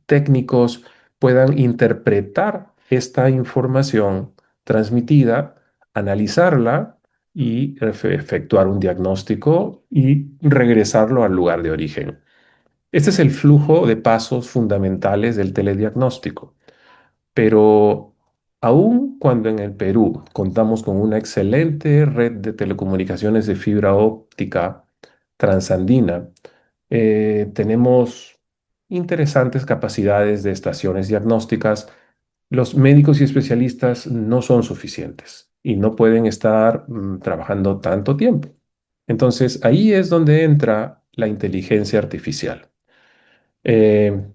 técnicos, puedan interpretar esta información transmitida, analizarla y efectuar un diagnóstico y regresarlo al lugar de origen. Este es el flujo de pasos fundamentales del telediagnóstico. Pero aun cuando en el Perú contamos con una excelente red de telecomunicaciones de fibra óptica transandina, tenemos interesantes capacidades de estaciones diagnósticas. Los médicos y especialistas no son suficientes y no pueden estar trabajando tanto tiempo. Entonces, ahí es donde entra la inteligencia artificial. Eh,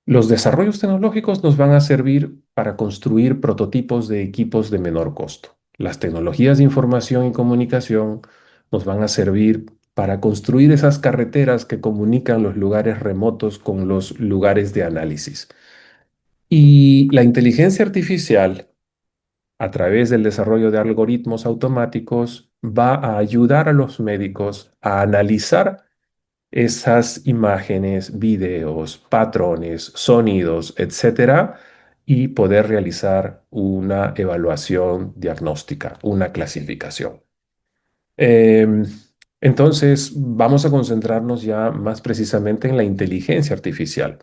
los desarrollos tecnológicos nos van a servir para construir prototipos de equipos de menor costo. Las tecnologías de información y comunicación nos van a servir para construir esas carreteras que comunican los lugares remotos con los lugares de análisis. Y la inteligencia artificial, a través del desarrollo de algoritmos automáticos, va a ayudar a los médicos a analizar esas imágenes, videos, patrones, sonidos, etcétera, y poder realizar una evaluación diagnóstica, una clasificación. Em, entonces, vamos a concentrarnos ya más precisamente en la inteligencia artificial.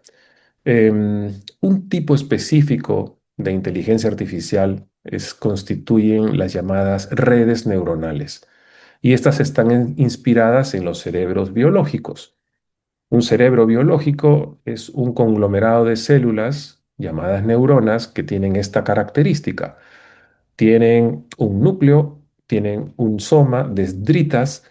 Un tipo específico de inteligencia artificial constituyen las llamadas redes neuronales, y estas están inspiradas en los cerebros biológicos. Un cerebro biológico es un conglomerado de células llamadas neuronas que tienen esta característica. Tienen un núcleo, tienen un soma, dendritas,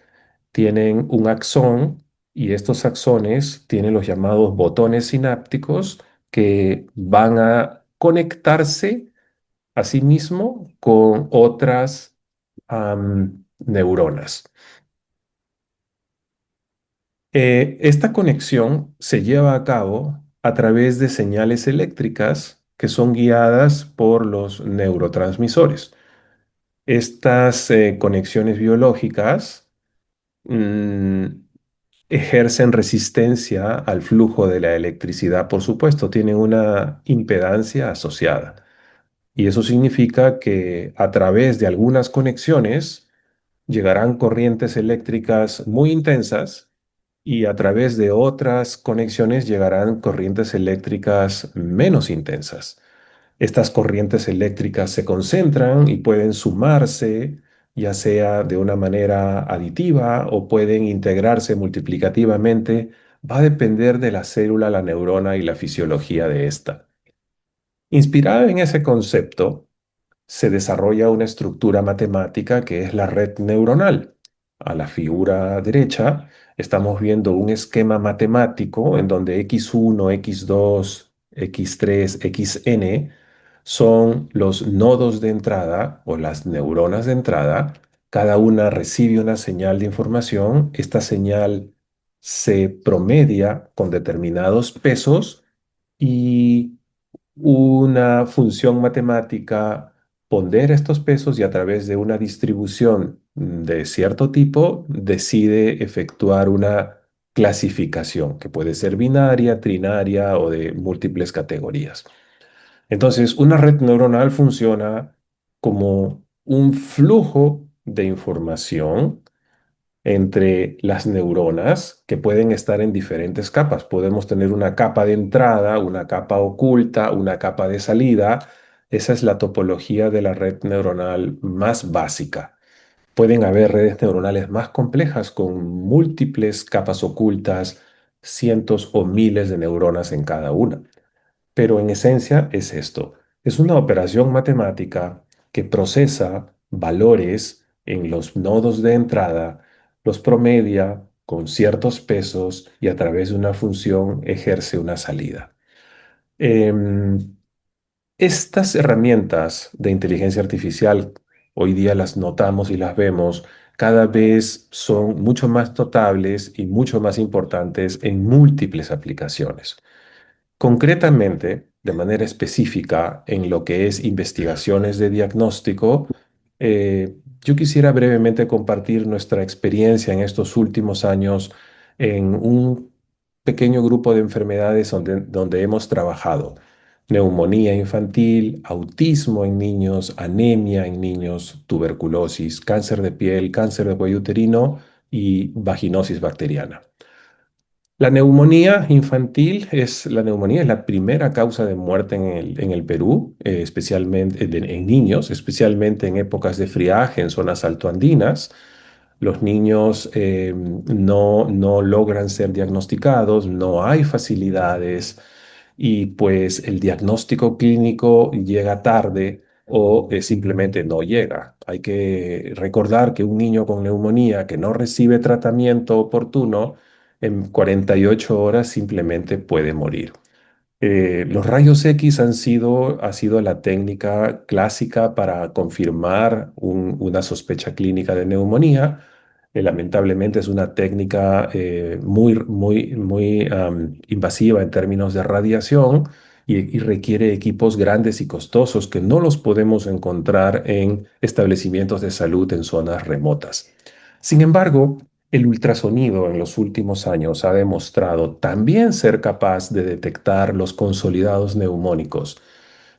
tienen un axón, y estos axones tienen los llamados botones sinápticos que van a conectarse a sí mismo con otras neuronas. Esta conexión se lleva a cabo a través de señales eléctricas que son guiadas por los neurotransmisores. Estas conexiones biológicas mm, ejercen resistencia al flujo de la electricidad, por supuesto, tienen una impedancia asociada. Y eso significa que a través de algunas conexiones llegarán corrientes eléctricas muy intensas, y a través de otras conexiones llegarán corrientes eléctricas menos intensas. Estas corrientes eléctricas se concentran y pueden sumarse, ya sea de una manera aditiva o pueden integrarse multiplicativamente. Va a depender de la célula, la neurona y la fisiología de esta. Inspirada en ese concepto, se desarrolla una estructura matemática que es la red neuronal. A la figura derecha estamos viendo un esquema matemático en donde x1, x2, x3, xn son los nodos de entrada o las neuronas de entrada. Cada una recibe una señal de información. Esta señal se promedia con determinados pesos, y una función matemática pondera estos pesos y a través de una distribución de cierto tipo decide efectuar una clasificación que puede ser binaria, trinaria o de múltiples categorías. Entonces, una red neuronal funciona como un flujo de información entre las neuronas que pueden estar en diferentes capas. Podemos tener una capa de entrada, una capa oculta, una capa de salida. Esa es la topología de la red neuronal más básica. Pueden haber redes neuronales más complejas con múltiples capas ocultas, cientos o miles de neuronas en cada una. Pero en esencia es esto. Es una operación matemática que procesa valores en los nodos de entrada, los promedia con ciertos pesos y a través de una función ejerce una salida. Em, Estas herramientas de inteligencia artificial hoy día las notamos y las vemos, cada vez son mucho más notables y mucho más importantes en múltiples aplicaciones. Concretamente, de manera específica, en lo que es investigaciones de diagnóstico, yo quisiera brevemente compartir nuestra experiencia en estos últimos años en un pequeño grupo de enfermedades donde hemos trabajado. Neumonía infantil, autismo en niños, anemia en niños, tuberculosis, cáncer de piel, cáncer de cuello uterino y vaginosis bacteriana. La neumonía es la primera causa de muerte en el Perú, especialmente en niños, especialmente en épocas de friaje en zonas altoandinas. Los niños no logran ser diagnosticados, no hay facilidades y pues el diagnóstico clínico llega tarde o simplemente no llega. Hay que recordar que un niño con neumonía que no recibe tratamiento oportuno, en 48 horas simplemente puede morir. Los rayos X ha sido la técnica clásica para confirmar una sospecha clínica de neumonía. Lamentablemente es una técnica muy invasiva en términos de radiación y requiere equipos grandes y costosos que no los podemos encontrar en establecimientos de salud en zonas remotas. Sin embargo, el ultrasonido en los últimos años ha demostrado también ser capaz de detectar los consolidados neumónicos.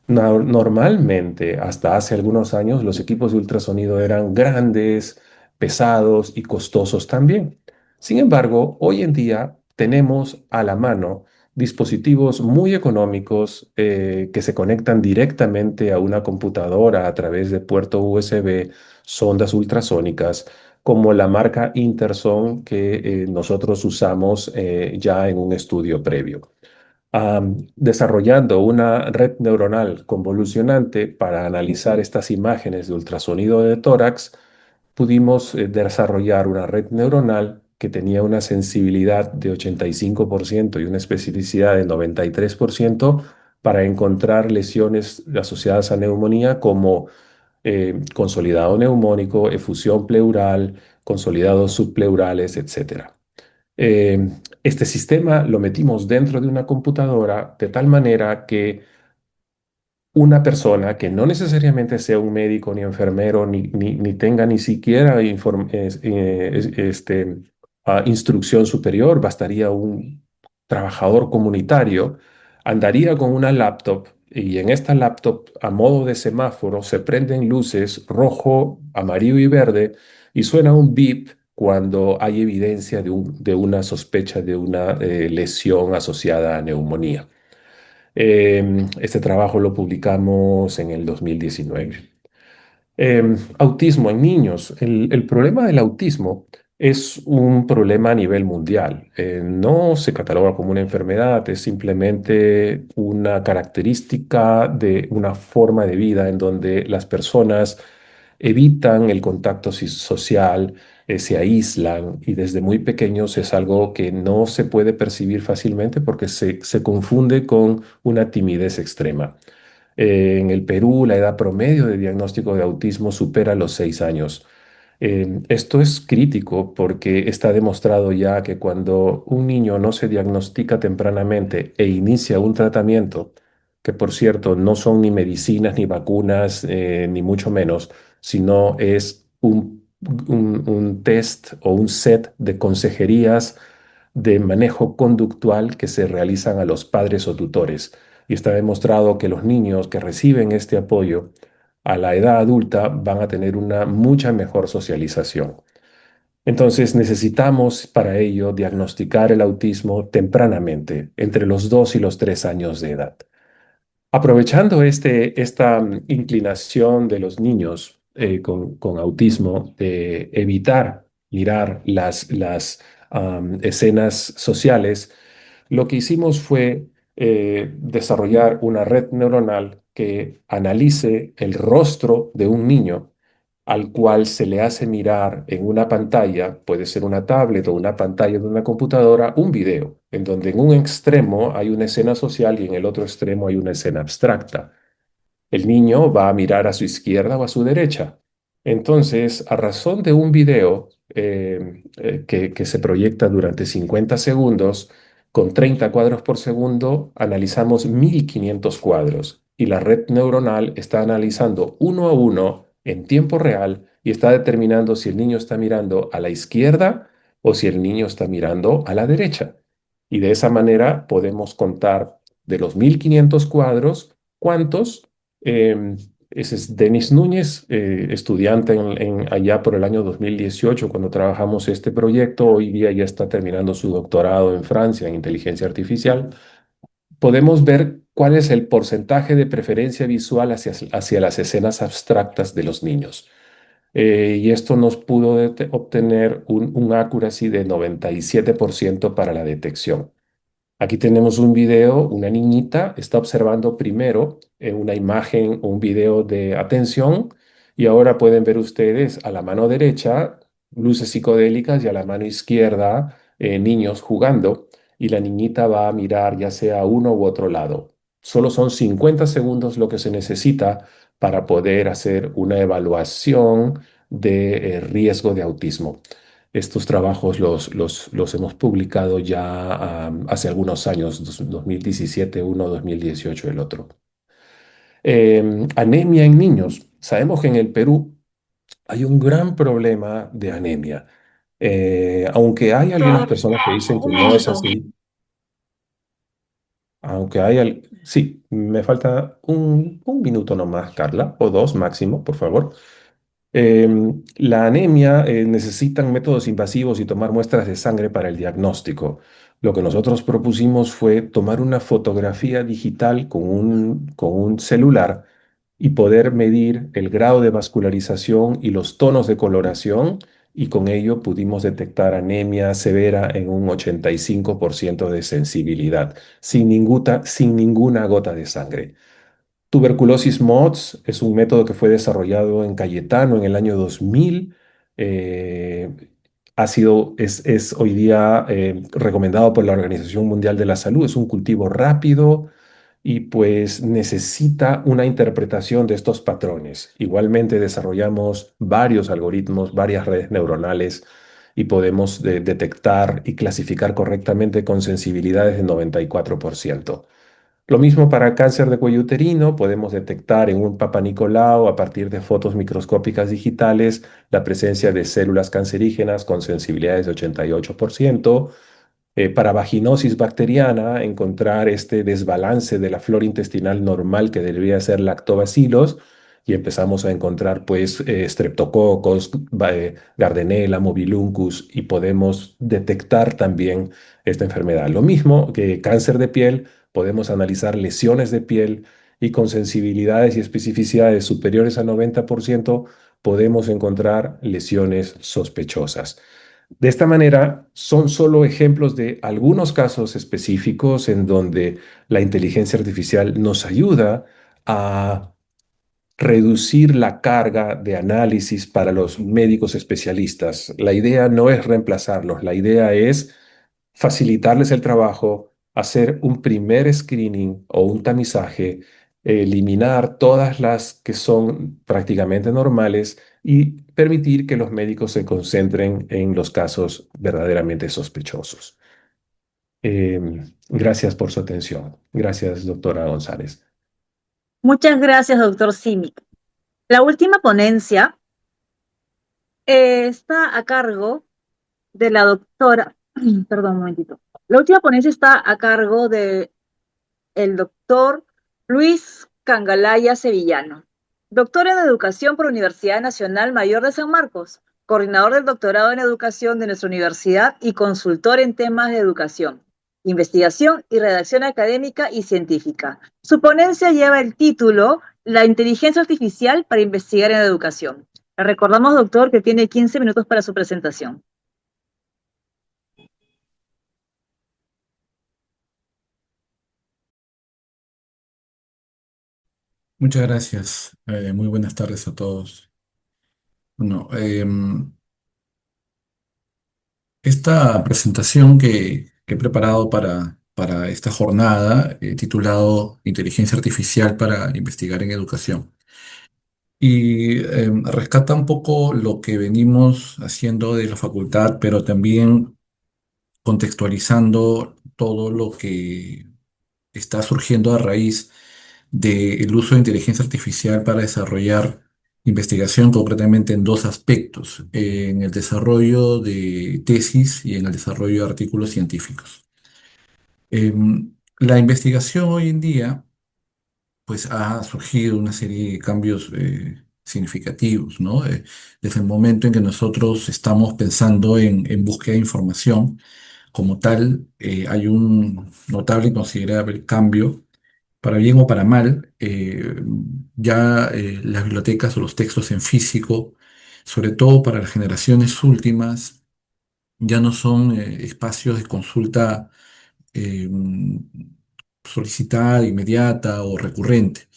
Normalmente, hasta hace algunos años, los equipos de ultrasonido eran grandes, pesados y costosos también. Sin embargo, hoy en día tenemos a la mano dispositivos muy económicos que se conectan directamente a una computadora a través de puerto USB, sondas ultrasónicas, como la marca Interson que nosotros usamos ya en un estudio previo, desarrollando una red neuronal convolucionante para analizar estas imágenes de ultrasonido de tórax. Pudimos desarrollar una red neuronal que tenía una sensibilidad de 85% y una especificidad de 93% para encontrar lesiones asociadas a neumonía como consolidado neumónico, efusión pleural, consolidados subpleurales, etcétera. Este sistema lo metimos dentro de una computadora de tal manera que una persona que no necesariamente sea un médico ni enfermero ni tenga ni siquiera instrucción superior, bastaría un trabajador comunitario, andaría con una laptop y en esta laptop a modo de semáforo se prenden luces rojo, amarillo y verde y suena un beep cuando hay evidencia de una sospecha de una lesión asociada a neumonía. Este trabajo lo publicamos en el 2019. Autismo en niños. El problema del autismo es un problema a nivel mundial. No se cataloga como una enfermedad, es simplemente una característica de una forma de vida en donde las personas evitan el contacto social, se aíslan y desde muy pequeños es algo que no se puede percibir fácilmente porque se confunde con una timidez extrema. En el Perú, la edad promedio de diagnóstico de autismo supera los 6 años. Esto es crítico porque está demostrado ya que cuando un niño no se diagnostica tempranamente e inicia un tratamiento, que por cierto no son ni medicinas ni vacunas, ni mucho menos, sino es un test o un set de consejerías de manejo conductual que se realizan a los padres o tutores. Y está demostrado que los niños que reciben este apoyo a la edad adulta van a tener una mucha mejor socialización. Entonces necesitamos para ello diagnosticar el autismo tempranamente, entre los 2 y los 3 años de edad. Aprovechando esta inclinación de los niños con autismo de evitar mirar las escenas sociales, lo que hicimos fue desarrollar una red neuronal que analice el rostro de un niño al cual se le hace mirar en una pantalla, puede ser una tablet o una pantalla de una computadora, un video, en donde en un extremo hay una escena social y en el otro extremo hay una escena abstracta. El niño va a mirar a su izquierda o a su derecha. Entonces, a razón de un video que se proyecta durante 50 segundos, con 30 cuadros por segundo, analizamos 1500 cuadros y la red neuronal está analizando uno a uno en tiempo real y está determinando si el niño está mirando a la izquierda o si el niño está mirando a la derecha. Y de esa manera podemos contar de los 1500 cuadros, ¿cuántos? Ese es Denis Núñez, estudiante allá por el año 2018, cuando trabajamos este proyecto. Hoy día ya está terminando su doctorado en Francia en inteligencia artificial. Podemos ver cuál es el porcentaje de preferencia visual hacia las escenas abstractas de los niños. Y esto nos pudo obtener un accuracy de 97% para la detección. Aquí tenemos un video, una niñita está observando primero una imagen o un video de atención, y ahora pueden ver ustedes a la mano derecha luces psicodélicas y a la mano izquierda niños jugando, y la niñita va a mirar ya sea a uno u otro lado. Solo son 50 segundos lo que se necesita para poder hacer una evaluación de riesgo de autismo. Estos trabajos los hemos publicado ya hace algunos años, 2017 uno, 2018 el otro. Anemia en niños. Sabemos que en el Perú hay un gran problema de anemia. Aunque hay algunas Doctor, personas que dicen que un no es minuto. así, aunque sí, me falta un minuto nomás, Carla, o dos máximo, por favor. La anemia necesitan métodos invasivos y tomar muestras de sangre para el diagnóstico. Lo que nosotros propusimos fue tomar una fotografía digital con un celular y poder medir el grado de vascularización y los tonos de coloración, y con ello pudimos detectar anemia severa en un 85% de sensibilidad, sin ninguna gota de sangre. Tuberculosis MODS es un método que fue desarrollado en Cayetano en el año 2000. eh, es hoy día recomendado por la Organización Mundial de la Salud. Es un cultivo rápido y pues necesita una interpretación de estos patrones. Igualmente desarrollamos varios algoritmos, varias redes neuronales, y podemos detectar y clasificar correctamente con sensibilidades de 94%. Lo mismo para cáncer de cuello uterino, podemos detectar en un Papa Nicolau a partir de fotos microscópicas digitales la presencia de células cancerígenas con sensibilidades de 88%. Para vaginosis bacteriana, encontrar este desbalance de la flora intestinal normal que debería ser lactobacilos, y empezamos a encontrar pues streptococos, Gardnerella, Mobiluncus, y podemos detectar también esta enfermedad. Lo mismo que cáncer de piel, podemos analizar lesiones de piel, y con sensibilidades y especificidades superiores al 90% podemos encontrar lesiones sospechosas. De esta manera, son solo ejemplos de algunos casos específicos en donde la inteligencia artificial nos ayuda a reducir la carga de análisis para los médicos especialistas. La idea no es reemplazarlos, la idea es facilitarles el trabajo, hacer un primer screening o un tamizaje, eliminar todas las que son prácticamente normales y permitir que los médicos se concentren en los casos verdaderamente sospechosos. Gracias por su atención. Gracias, doctora González. Muchas gracias, doctor Simic. La última ponencia está a cargo de la doctora, perdón, un momentito. La última ponencia está a cargo de el doctor Luis Cangalaya Sevillano, doctor en Educación por Universidad Nacional Mayor de San Marcos, coordinador del doctorado en Educación de nuestra universidad y consultor en temas de educación, investigación y redacción académica y científica. Su ponencia lleva el título La inteligencia artificial para investigar en educación. Le recordamos, doctor, que tiene 15 minutos para su presentación. Muchas gracias. Muy buenas tardes a todos. Bueno, esta presentación que he preparado para esta jornada, titulado Inteligencia Artificial para investigar en educación. Y rescata un poco lo que venimos haciendo de la facultad, pero también contextualizando todo lo que está surgiendo a raíz del uso de inteligencia artificial para desarrollar investigación concretamente en dos aspectos, en el desarrollo de tesis y en el desarrollo de artículos científicos. La investigación hoy en día pues ha surgido una serie de cambios significativos, ¿no? Desde el momento en que nosotros estamos pensando en búsqueda de información, como tal, hay un notable y considerable cambio, para bien o para mal. Ya las bibliotecas o los textos en físico, sobre todo para las generaciones últimas, ya no son espacios de consulta eh, solicitada, inmediata o recurrente,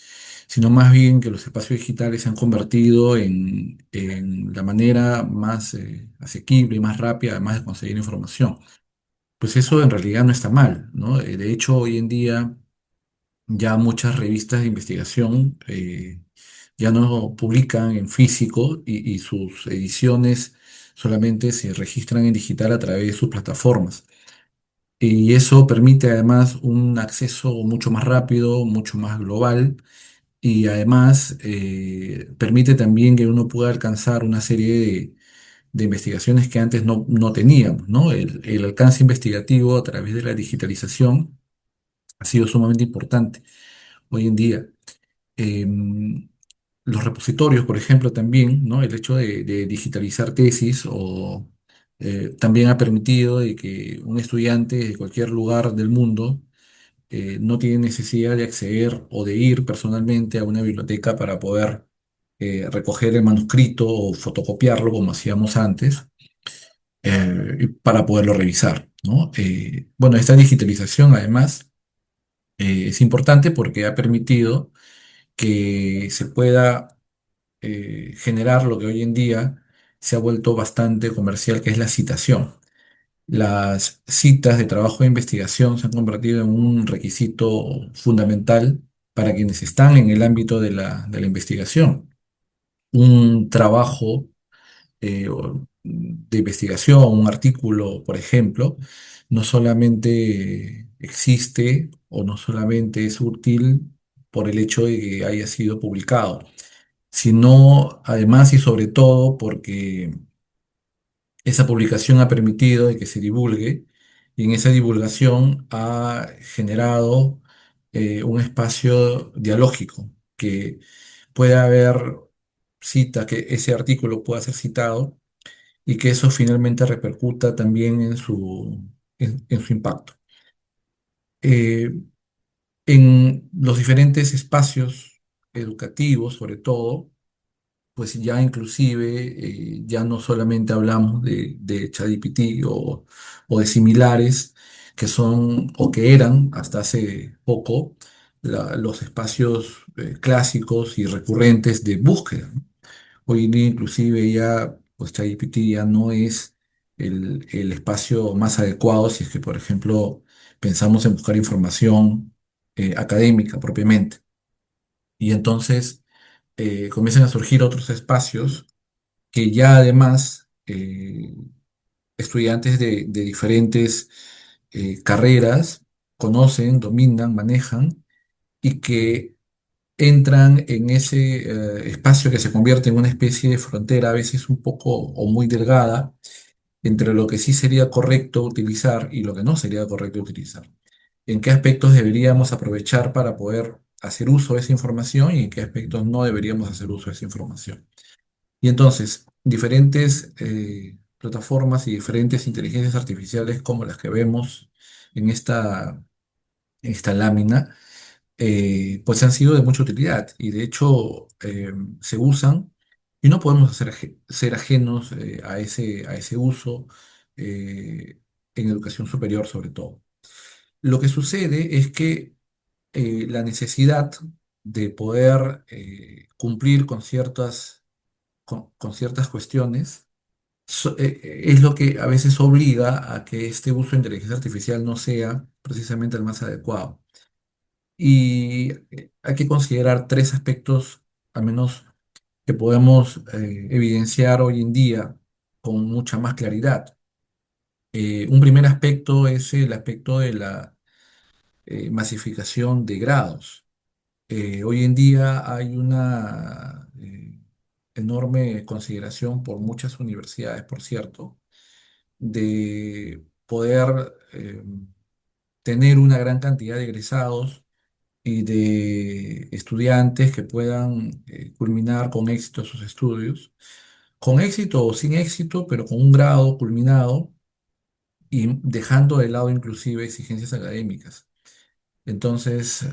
sino más bien que los espacios digitales se han convertido en la manera más asequible y más rápida, además de conseguir información. Pues eso en realidad no está mal, ¿no? De hecho, hoy en día ya muchas revistas de investigación ya no publican en físico y sus ediciones solamente se registran en digital a través de sus plataformas. Y eso permite además un acceso mucho más rápido, mucho más global y además permite también que uno pueda alcanzar una serie de investigaciones que antes no teníamos, ¿no? El alcance investigativo a través de la digitalización ha sido sumamente importante hoy en día. Em, los repositorios, por ejemplo, también, ¿no? El hecho de digitalizar tesis o también ha permitido de que un estudiante de cualquier lugar del mundo no tiene necesidad de acceder o de ir personalmente a una biblioteca para poder recoger el manuscrito o fotocopiarlo como hacíamos antes y para poderlo revisar, ¿no? Bueno, esta digitalización además es importante porque ha permitido que se pueda generar lo que hoy en día se ha vuelto bastante comercial, que es la citación. Las citas de trabajo de investigación se han convertido en un requisito fundamental para quienes están en el ámbito de la investigación. Un trabajo de investigación, un artículo, por ejemplo, no solamente existe o no solamente es útil por el hecho de que haya sido publicado, sino además y sobre todo porque esa publicación ha permitido de que se divulgue y en esa divulgación ha generado un espacio dialógico que pueda haber cita, que ese artículo pueda ser citado y que eso finalmente repercuta también en su impacto. Eh, en los diferentes espacios educativos, sobre todo, pues ya inclusive ya no solamente hablamos de ChatGPT o de similares que son o que eran hasta hace poco los espacios clásicos y recurrentes de búsqueda, ¿no? Hoy en día inclusive ya pues ChatGPT ya no es el espacio más adecuado si es que, por ejemplo, pensamos en buscar información académica propiamente. Y entonces comienzan a surgir otros espacios que ya además estudiantes de diferentes carreras conocen, dominan, manejan y que entran en ese espacio que se convierte en una especie de frontera, a veces un poco o muy delgada, entre lo que sí sería correcto utilizar y lo que no sería correcto utilizar. ¿En qué aspectos deberíamos aprovechar para poder hacer uso de esa información y en qué aspectos no deberíamos hacer uso de esa información? Y entonces, diferentes plataformas y diferentes inteligencias artificiales como las que vemos en esta lámina, pues han sido de mucha utilidad y de hecho se usan y no podemos ser ajenos a ese uso en educación superior sobre todo. Lo que sucede es que la necesidad de poder cumplir con ciertas cuestiones es lo que a veces obliga a que este uso de inteligencia artificial no sea precisamente el más adecuado. Y hay que considerar tres aspectos, al menos, que podemos evidenciar hoy en día con mucha más claridad. Un primer aspecto es el aspecto de la masificación de grados. Hoy en día hay una enorme consideración por muchas universidades, por cierto, de poder tener una gran cantidad de egresados y de estudiantes que puedan culminar con éxito sus estudios, con éxito o sin éxito, pero con un grado culminado y dejando de lado inclusive exigencias académicas. Entonces,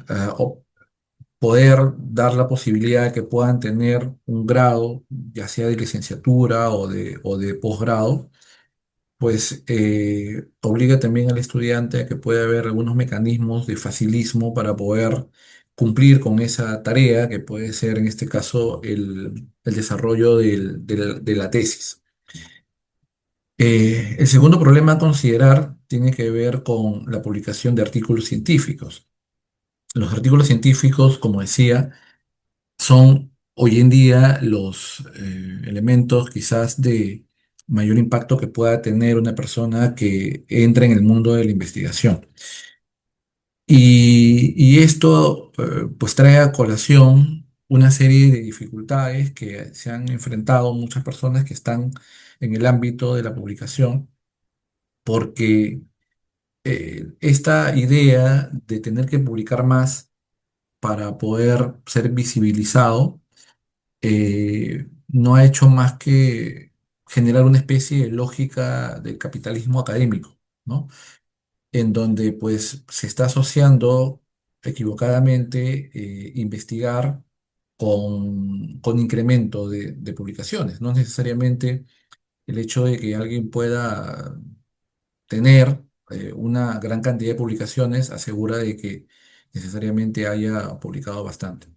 poder dar la posibilidad de que puedan tener un grado, ya sea de licenciatura o de posgrado, pues obliga también al estudiante a que pueda haber algunos mecanismos de facilismo para poder cumplir con esa tarea, que puede ser en este caso el desarrollo de la tesis. El segundo problema a considerar tiene que ver con la publicación de artículos científicos. Los artículos científicos, como decía, son hoy en día los elementos quizás de mayor impacto que pueda tener una persona que entra en el mundo de la investigación. Y esto pues trae a colación una serie de dificultades que se han enfrentado muchas personas que están en el ámbito de la publicación, porque esta idea de tener que publicar más para poder ser visibilizado, no ha hecho más que generar una especie de lógica del capitalismo académico, ¿no? En donde pues se está asociando equivocadamente investigar con incremento de publicaciones. No necesariamente el hecho de que alguien pueda tener una gran cantidad de publicaciones asegura de que necesariamente haya publicado bastante.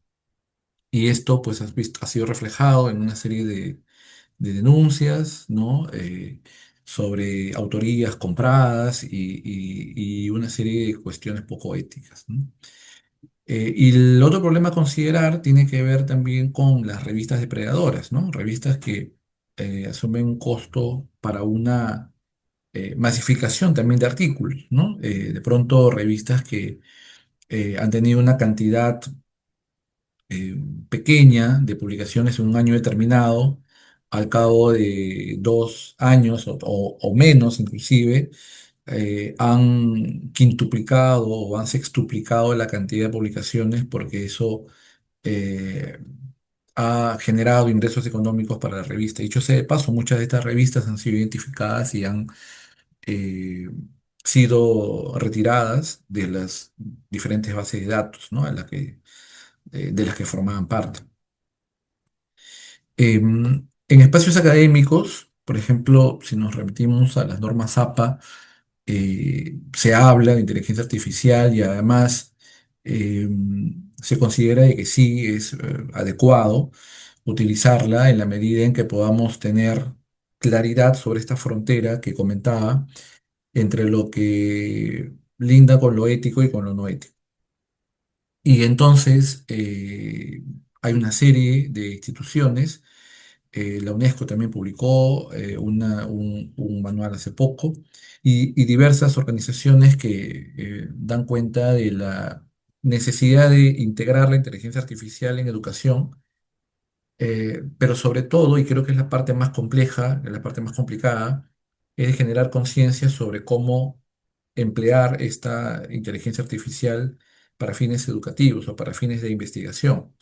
Y esto pues ha sido reflejado en una serie de denuncias, ¿no? Sobre autorías compradas y una serie de cuestiones poco éticas, ¿no? Y el otro problema a considerar tiene que ver también con las revistas depredadoras, ¿no? Revistas que asumen un costo para una masificación también de artículos, ¿no? De pronto revistas que han tenido una cantidad eh, pequeña de publicaciones en un año determinado, al cabo de 2 años o menos inclusive, han quintuplicado o han sextuplicado la cantidad de publicaciones porque eso eh, ha generado ingresos económicos para la revista. Dicho sea de paso, muchas de estas revistas han sido identificadas y han eh, sido retiradas de las diferentes bases de datos, ¿no? De las que formaban parte. En espacios académicos, por ejemplo, si nos remitimos a las normas APA, se habla de inteligencia artificial y además se considera de que sí es adecuado utilizarla en la medida en que podamos tener claridad sobre esta frontera que comentaba entre lo que linda con lo ético y con lo no ético. Y entonces hay una serie de instituciones. La UNESCO también publicó un manual hace poco y diversas organizaciones que dan cuenta de la necesidad de integrar la inteligencia artificial en educación, pero sobre todo, y creo que es la parte más compleja, la parte más complicada, es de generar conciencia sobre cómo emplear esta inteligencia artificial para fines educativos o para fines de investigación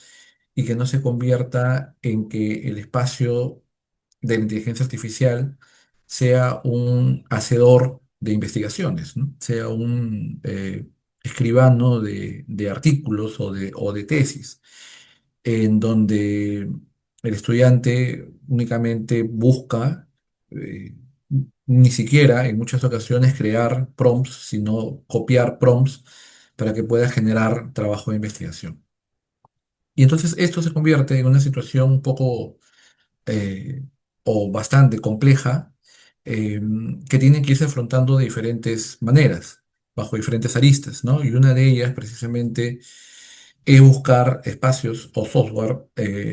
y que no se convierta en que el espacio de la inteligencia artificial sea un hacedor de investigaciones, ¿no? Sea un escribano de artículos o de tesis, en donde el estudiante únicamente busca, eh, ni siquiera en muchas ocasiones crear prompts, sino copiar prompts para que pueda generar trabajo de investigación. Y entonces esto se convierte en una situación un poco eh, o bastante compleja, eh, que tienen que irse afrontando de diferentes maneras, bajo diferentes aristas, ¿no? Y una de ellas precisamente es buscar espacios o software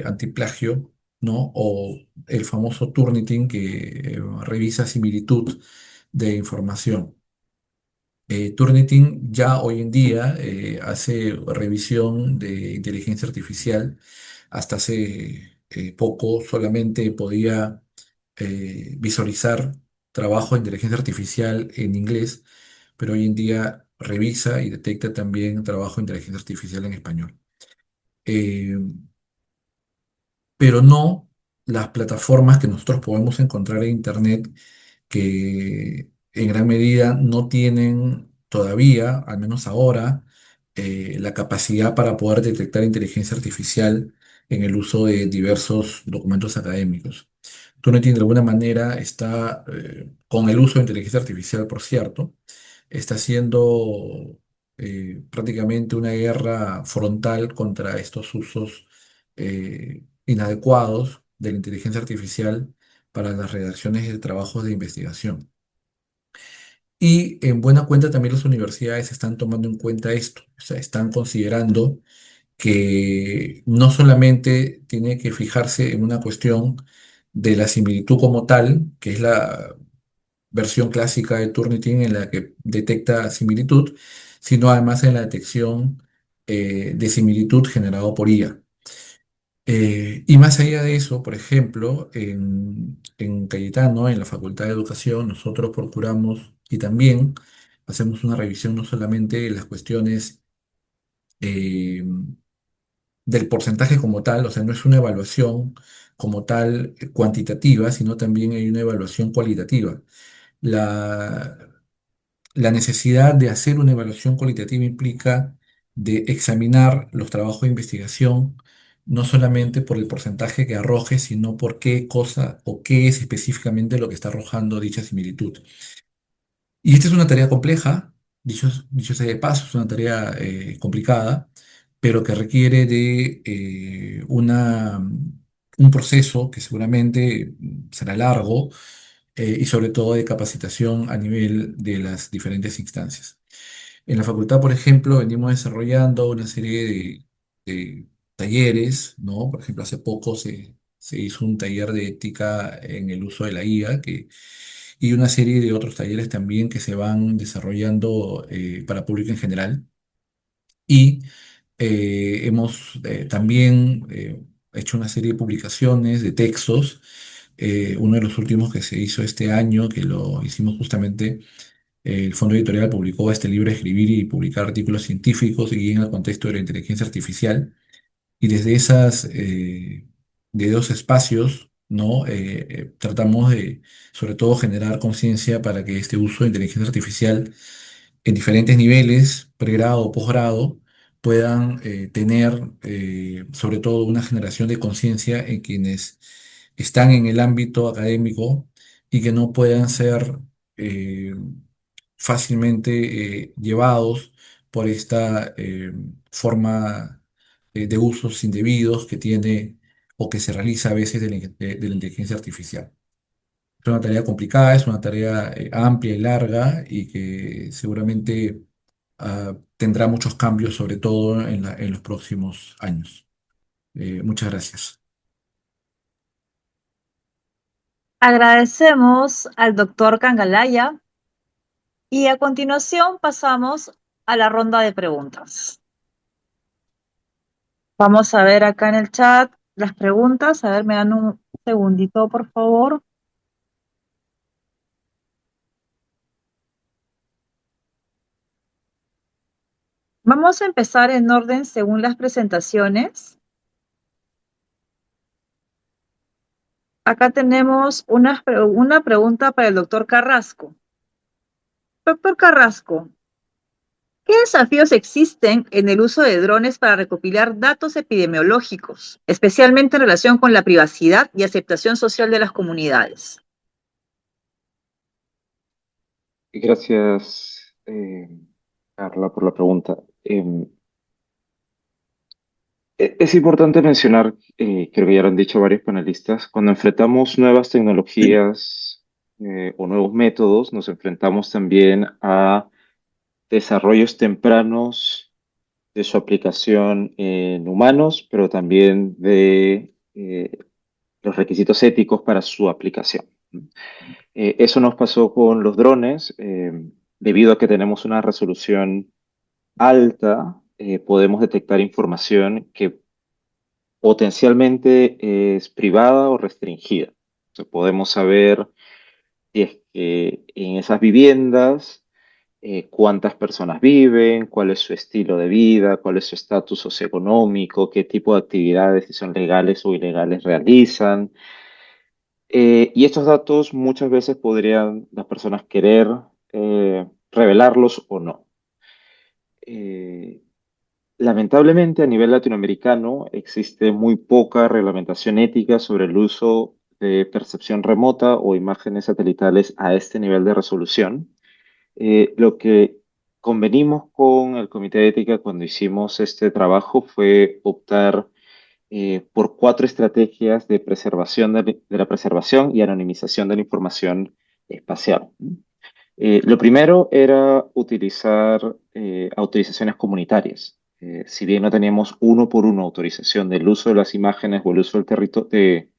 antiplagio, ¿no? O el famoso Turnitin que revisa similitud de información. Turnitin ya hoy en día hace revisión de inteligencia artificial hasta hace poco solamente podía visualizar trabajo de inteligencia artificial en inglés, pero hoy en día revisa y detecta también trabajo de inteligencia artificial en español. Eh, pero no las plataformas que nosotros podemos encontrar en Internet, que en gran medida no tienen todavía, al menos ahora, la capacidad para poder detectar inteligencia artificial en el uso de diversos documentos académicos. TUNET de alguna manera está, con el uso de inteligencia artificial, por cierto, está haciendo prácticamente una guerra frontal contra estos usos inadecuados de la inteligencia artificial para las redacciones de trabajos de investigación. Y en buena cuenta también las universidades están tomando en cuenta esto, o sea, están considerando que no solamente tiene que fijarse en una cuestión de la similitud como tal, que es la versión clásica de Turnitin en la que detecta similitud, sino además en la detección de similitud generado por IA. Y más allá de eso, por ejemplo, en Cayetano, en la Facultad de Educación, nosotros procuramos y también hacemos una revisión no solamente de las cuestiones eh, del porcentaje como tal, o sea, no es una evaluación como tal cuantitativa, sino también hay una evaluación cualitativa. La, la necesidad de hacer una evaluación cualitativa implica de examinar los trabajos de investigación, no solamente por el porcentaje que arroje, sino por qué cosa o qué es específicamente lo que está arrojando dicha similitud. Y esta es una tarea compleja, dicho sea de paso, es una tarea complicada, pero que requiere de un proceso que seguramente será largo y sobre todo de capacitación a nivel de las diferentes instancias. En la facultad, por ejemplo, venimos desarrollando una serie de talleres, ¿no? Por ejemplo, hace poco se hizo un taller de ética en el uso de la IA, y una serie de otros talleres también que se van desarrollando para público en general. Y hemos también hecho una serie de publicaciones de textos. Uno de los últimos que se hizo este año, que lo hicimos justamente, el Fondo Editorial publicó este libro, Escribir y publicar artículos científicos y en el contexto de la inteligencia artificial. Y desde de dos espacios, ¿no? Tratamos de, sobre todo, generar conciencia para que este uso de inteligencia artificial en diferentes niveles, pregrado o posgrado, puedan tener, sobre todo, una generación de conciencia en quienes están en el ámbito académico y que no puedan ser eh, fácilmente llevados por esta forma de usos indebidos que tiene o que se realiza a veces de la inteligencia artificial. Es una tarea complicada, es una tarea amplia y larga y que seguramente tendrá muchos cambios, sobre todo en los próximos años. Muchas gracias. Agradecemos al doctor Cangalaya y a continuación pasamos a la ronda de preguntas. Vamos a ver acá en el chat las preguntas. A ver, me dan un segundito, por favor. Vamos a empezar en orden según las presentaciones. Acá tenemos una pregunta para el doctor Carrasco. Doctor Carrasco, ¿qué desafíos existen en el uso de drones para recopilar datos epidemiológicos, especialmente en relación con la privacidad y aceptación social de las comunidades? Gracias, Carla, por la pregunta. Es importante mencionar, creo que ya lo han dicho varios panelistas, cuando enfrentamos nuevas tecnologías o nuevos métodos, nos enfrentamos también a desarrollos tempranos de su aplicación en humanos, pero también de los requisitos éticos para su aplicación. Eso nos pasó con los drones, debido a que tenemos una resolución alta, podemos detectar información que potencialmente es privada o restringida. Entonces, podemos saber si es que en esas viviendas cuántas personas viven, cuál es su estilo de vida, cuál es su estatus socioeconómico, qué tipo de actividades, si son legales o ilegales, realizan. Y estos datos muchas veces podrían las personas querer revelarlos o no. Eh, Lamentablemente, a nivel latinoamericano existe muy poca reglamentación ética sobre el uso de percepción remota o imágenes satelitales a este nivel de resolución. Lo que convenimos con el Comité de Ética cuando hicimos este trabajo fue optar por cuatro estrategias de preservación de la preservación y anonimización de la información espacial. Lo primero era utilizar autorizaciones comunitarias. Si bien no teníamos uno por uno autorización del uso de las imágenes o el uso del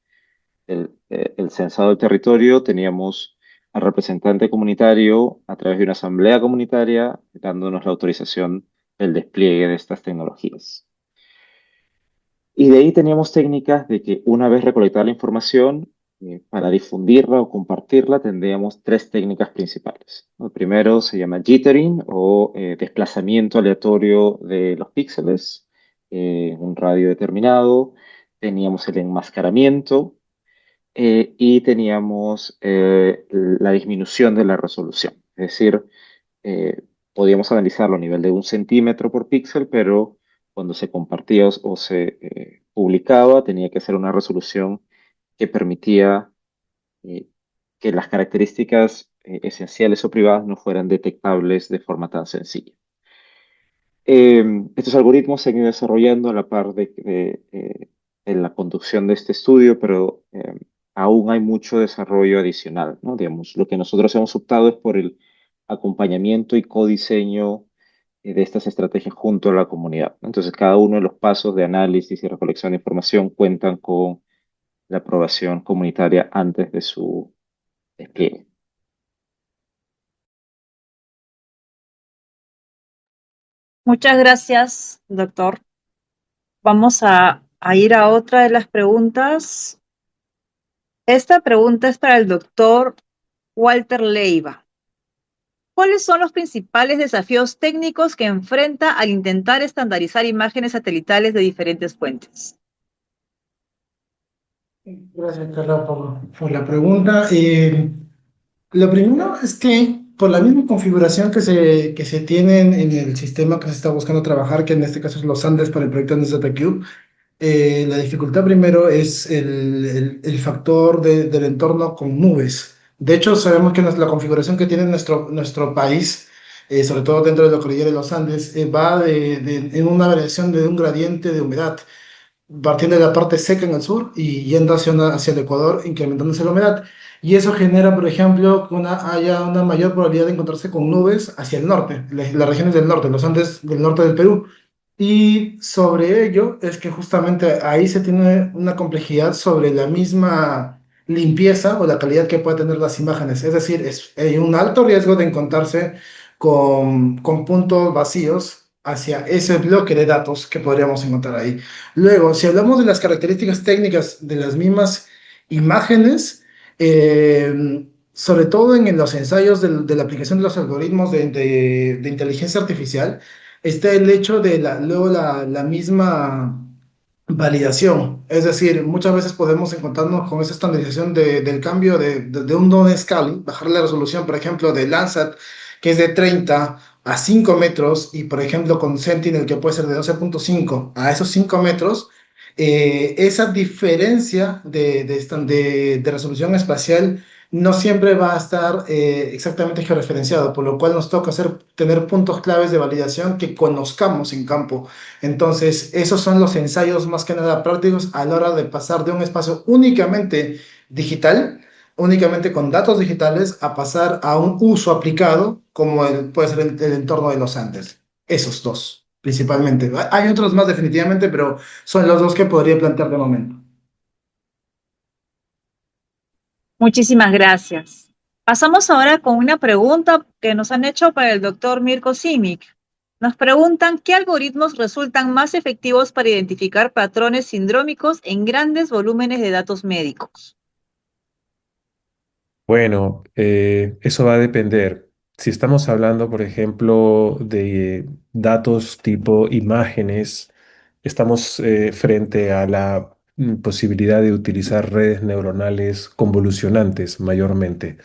el censado del territorio, teníamos al representante comunitario a través de una asamblea comunitaria dándonos la autorización del despliegue de estas tecnologías. Y de ahí teníamos técnicas de que una vez recolectada la información, para difundirla o compartirla, tendríamos tres técnicas principales. El primero se llama jittering o desplazamiento aleatorio de los píxeles en un radio determinado. Teníamos el enmascaramiento y teníamos la disminución de la resolución. Es decir, podíamos analizarlo a nivel de 1 centímetro por píxel, pero cuando se compartía o se publicaba tenía que ser una resolución que permitía eh, que las características esenciales o privadas no fueran detectables de forma tan sencilla. Estos algoritmos se han ido desarrollando a la par en la conducción de este estudio, pero aún hay mucho desarrollo adicional, ¿no? Digamos, lo que nosotros hemos optado es por el acompañamiento y codiseño de estas estrategias junto a la comunidad, ¿no? Entonces, cada uno de los pasos de análisis y recolección de información cuentan con la aprobación comunitaria antes de su despliegue. Muchas gracias, doctor. Vamos a ir a otra de las preguntas. Esta pregunta es para el doctor Walter Leiva. ¿Cuáles son los principales desafíos técnicos que enfrenta al intentar estandarizar imágenes satelitales de diferentes fuentes? Gracias, Carla, por la pregunta. Lo primero es que por la misma configuración que se tiene en el sistema que se está buscando trabajar, que en este caso es los Andes para el proyecto Andes DataCube, la dificultad primero es el factor del entorno con nubes. De hecho, sabemos que la configuración que tiene nuestro país, sobre todo dentro de la cordillera de los Andes, va en una variación de un gradiente de humedad partiendo de la parte seca en el sur y yendo hacia el Ecuador, incrementándose la humedad. Y eso genera, por ejemplo, que haya una mayor probabilidad de encontrarse con nubes hacia el norte, las regiones del norte, los Andes del norte del Perú. Y sobre ello es que justamente ahí se tiene una complejidad sobre la misma limpieza o la calidad que pueden tener las imágenes. Es decir, hay un alto riesgo de encontrarse con puntos vacíos hacia ese bloque de datos que podríamos encontrar ahí. Luego, si hablamos de las características técnicas de las mismas imágenes, sobre todo en los ensayos de la aplicación de los algoritmos de inteligencia artificial, está el hecho de luego la misma validación. Es decir, muchas veces podemos encontrarnos con esa estandarización del cambio de un non-scaling, bajar la resolución, por ejemplo, de Landsat, que es de 30 a 5 metros, y por ejemplo con Sentinel, que puede ser de 12,5 a esos 5 metros. Esa diferencia de resolución espacial no siempre va a estar exactamente georreferenciado, por lo cual nos toca tener puntos claves de validación que conozcamos en campo. Entonces, esos son los ensayos más que nada prácticos a la hora de pasar de un espacio únicamente digital, únicamente con datos digitales, a pasar a un uso aplicado, como puede ser el entorno de los Andes. Esos dos, principalmente. Hay otros más definitivamente, pero son los dos que podría plantear de momento. Muchísimas gracias. Pasamos ahora con una pregunta que nos han hecho para el doctor Mirko Simic. Nos preguntan qué algoritmos resultan más efectivos para identificar patrones sindrómicos en grandes volúmenes de datos médicos. Bueno, eso va a depender. Si estamos hablando, por ejemplo, de datos tipo imágenes, estamos frente a la posibilidad de utilizar redes neuronales convolucionantes mayormente,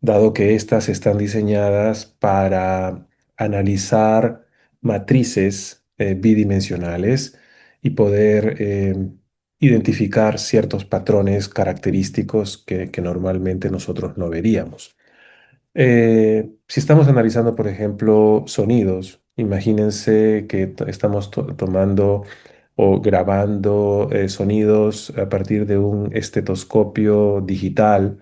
dado que estas están diseñadas para analizar matrices bidimensionales y poder identificar ciertos patrones característicos que normalmente nosotros no veríamos. Si estamos analizando, por ejemplo, sonidos, imagínense que estamos tomando o grabando sonidos a partir de un estetoscopio digital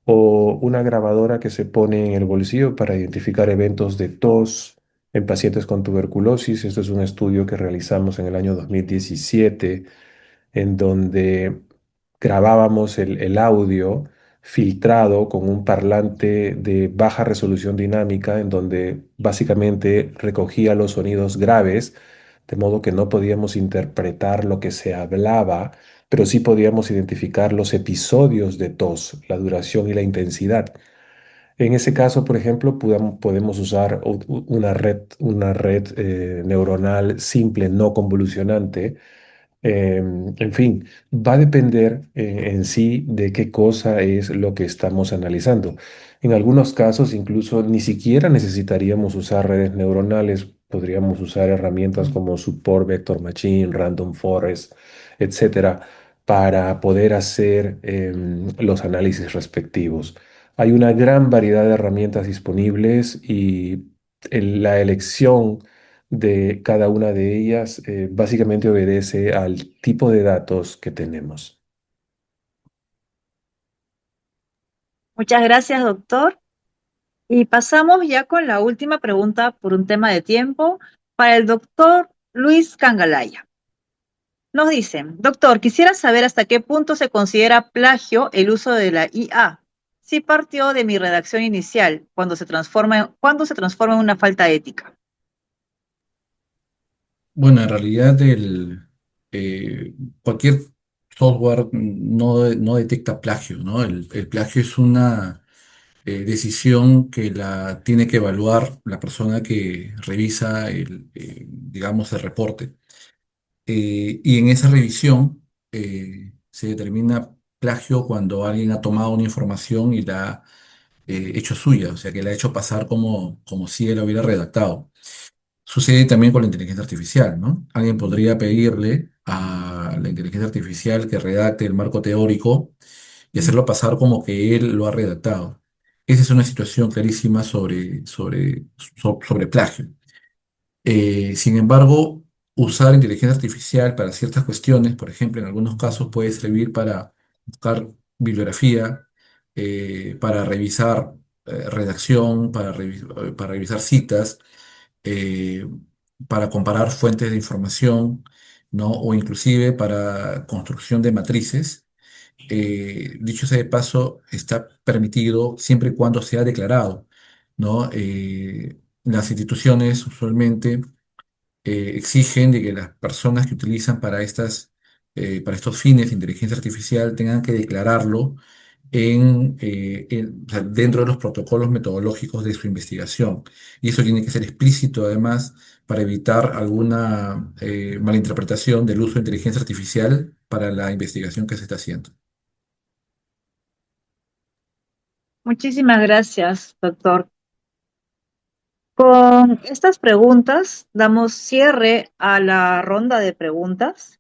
o una grabadora que se pone en el bolsillo para identificar eventos de tos en pacientes con tuberculosis. Esto es un estudio que realizamos en el año 2017 en donde grabábamos el audio filtrado con un parlante de baja resolución dinámica, en donde básicamente recogía los sonidos graves, de modo que no podíamos interpretar lo que se hablaba, pero sí podíamos identificar los episodios de tos, la duración y la intensidad. En ese caso, por ejemplo, podemos usar una red neuronal simple, no convolucionante. En fin, va a depender en sí de qué cosa es lo que estamos analizando. En algunos casos, incluso ni siquiera necesitaríamos usar redes neuronales. Podríamos usar herramientas como Support Vector Machine, Random Forest, etcétera, para poder hacer los análisis respectivos. Hay una gran variedad de herramientas disponibles y la elección de cada una de ellas básicamente obedece al tipo de datos que tenemos. Muchas gracias, doctor. Y pasamos ya con la última pregunta por un tema de tiempo para el doctor Luis Cangalaya. Nos dicen, doctor, quisiera saber hasta qué punto se considera plagio el uso de la IA. Si partió de mi redacción inicial, cuando se transforma en una falta ética. Bueno, en realidad eh, cualquier software no detecta plagio, ¿no? El plagio es una decisión que la tiene que evaluar la persona que revisa digamos, el reporte. Y en esa revisión se determina plagio cuando alguien ha tomado una información y la ha hecho suya, o sea, que la ha hecho pasar como si él la hubiera redactado. Sucede también con la inteligencia artificial, ¿no? Alguien podría pedirle a la inteligencia artificial que redacte el marco teórico y hacerlo pasar como que él lo ha redactado. Esa es una situación clarísima sobre plagio. Sin embargo, usar inteligencia artificial para ciertas cuestiones, por ejemplo, en algunos casos puede servir para buscar bibliografía, para revisar redacción, para revisar citas, eh, para comparar fuentes de información, ¿no? O inclusive para construcción de matrices. Dicho sea de paso, está permitido siempre y cuando sea declarado, ¿no? Las instituciones usualmente exigen de que las personas que utilizan para estos fines de inteligencia artificial tengan que declararlo o sea, dentro de los protocolos metodológicos de su investigación. Y eso tiene que ser explícito además para evitar alguna malinterpretación del uso de inteligencia artificial para la investigación que se está haciendo. Muchísimas gracias, doctor. Con estas preguntas damos cierre a la ronda de preguntas.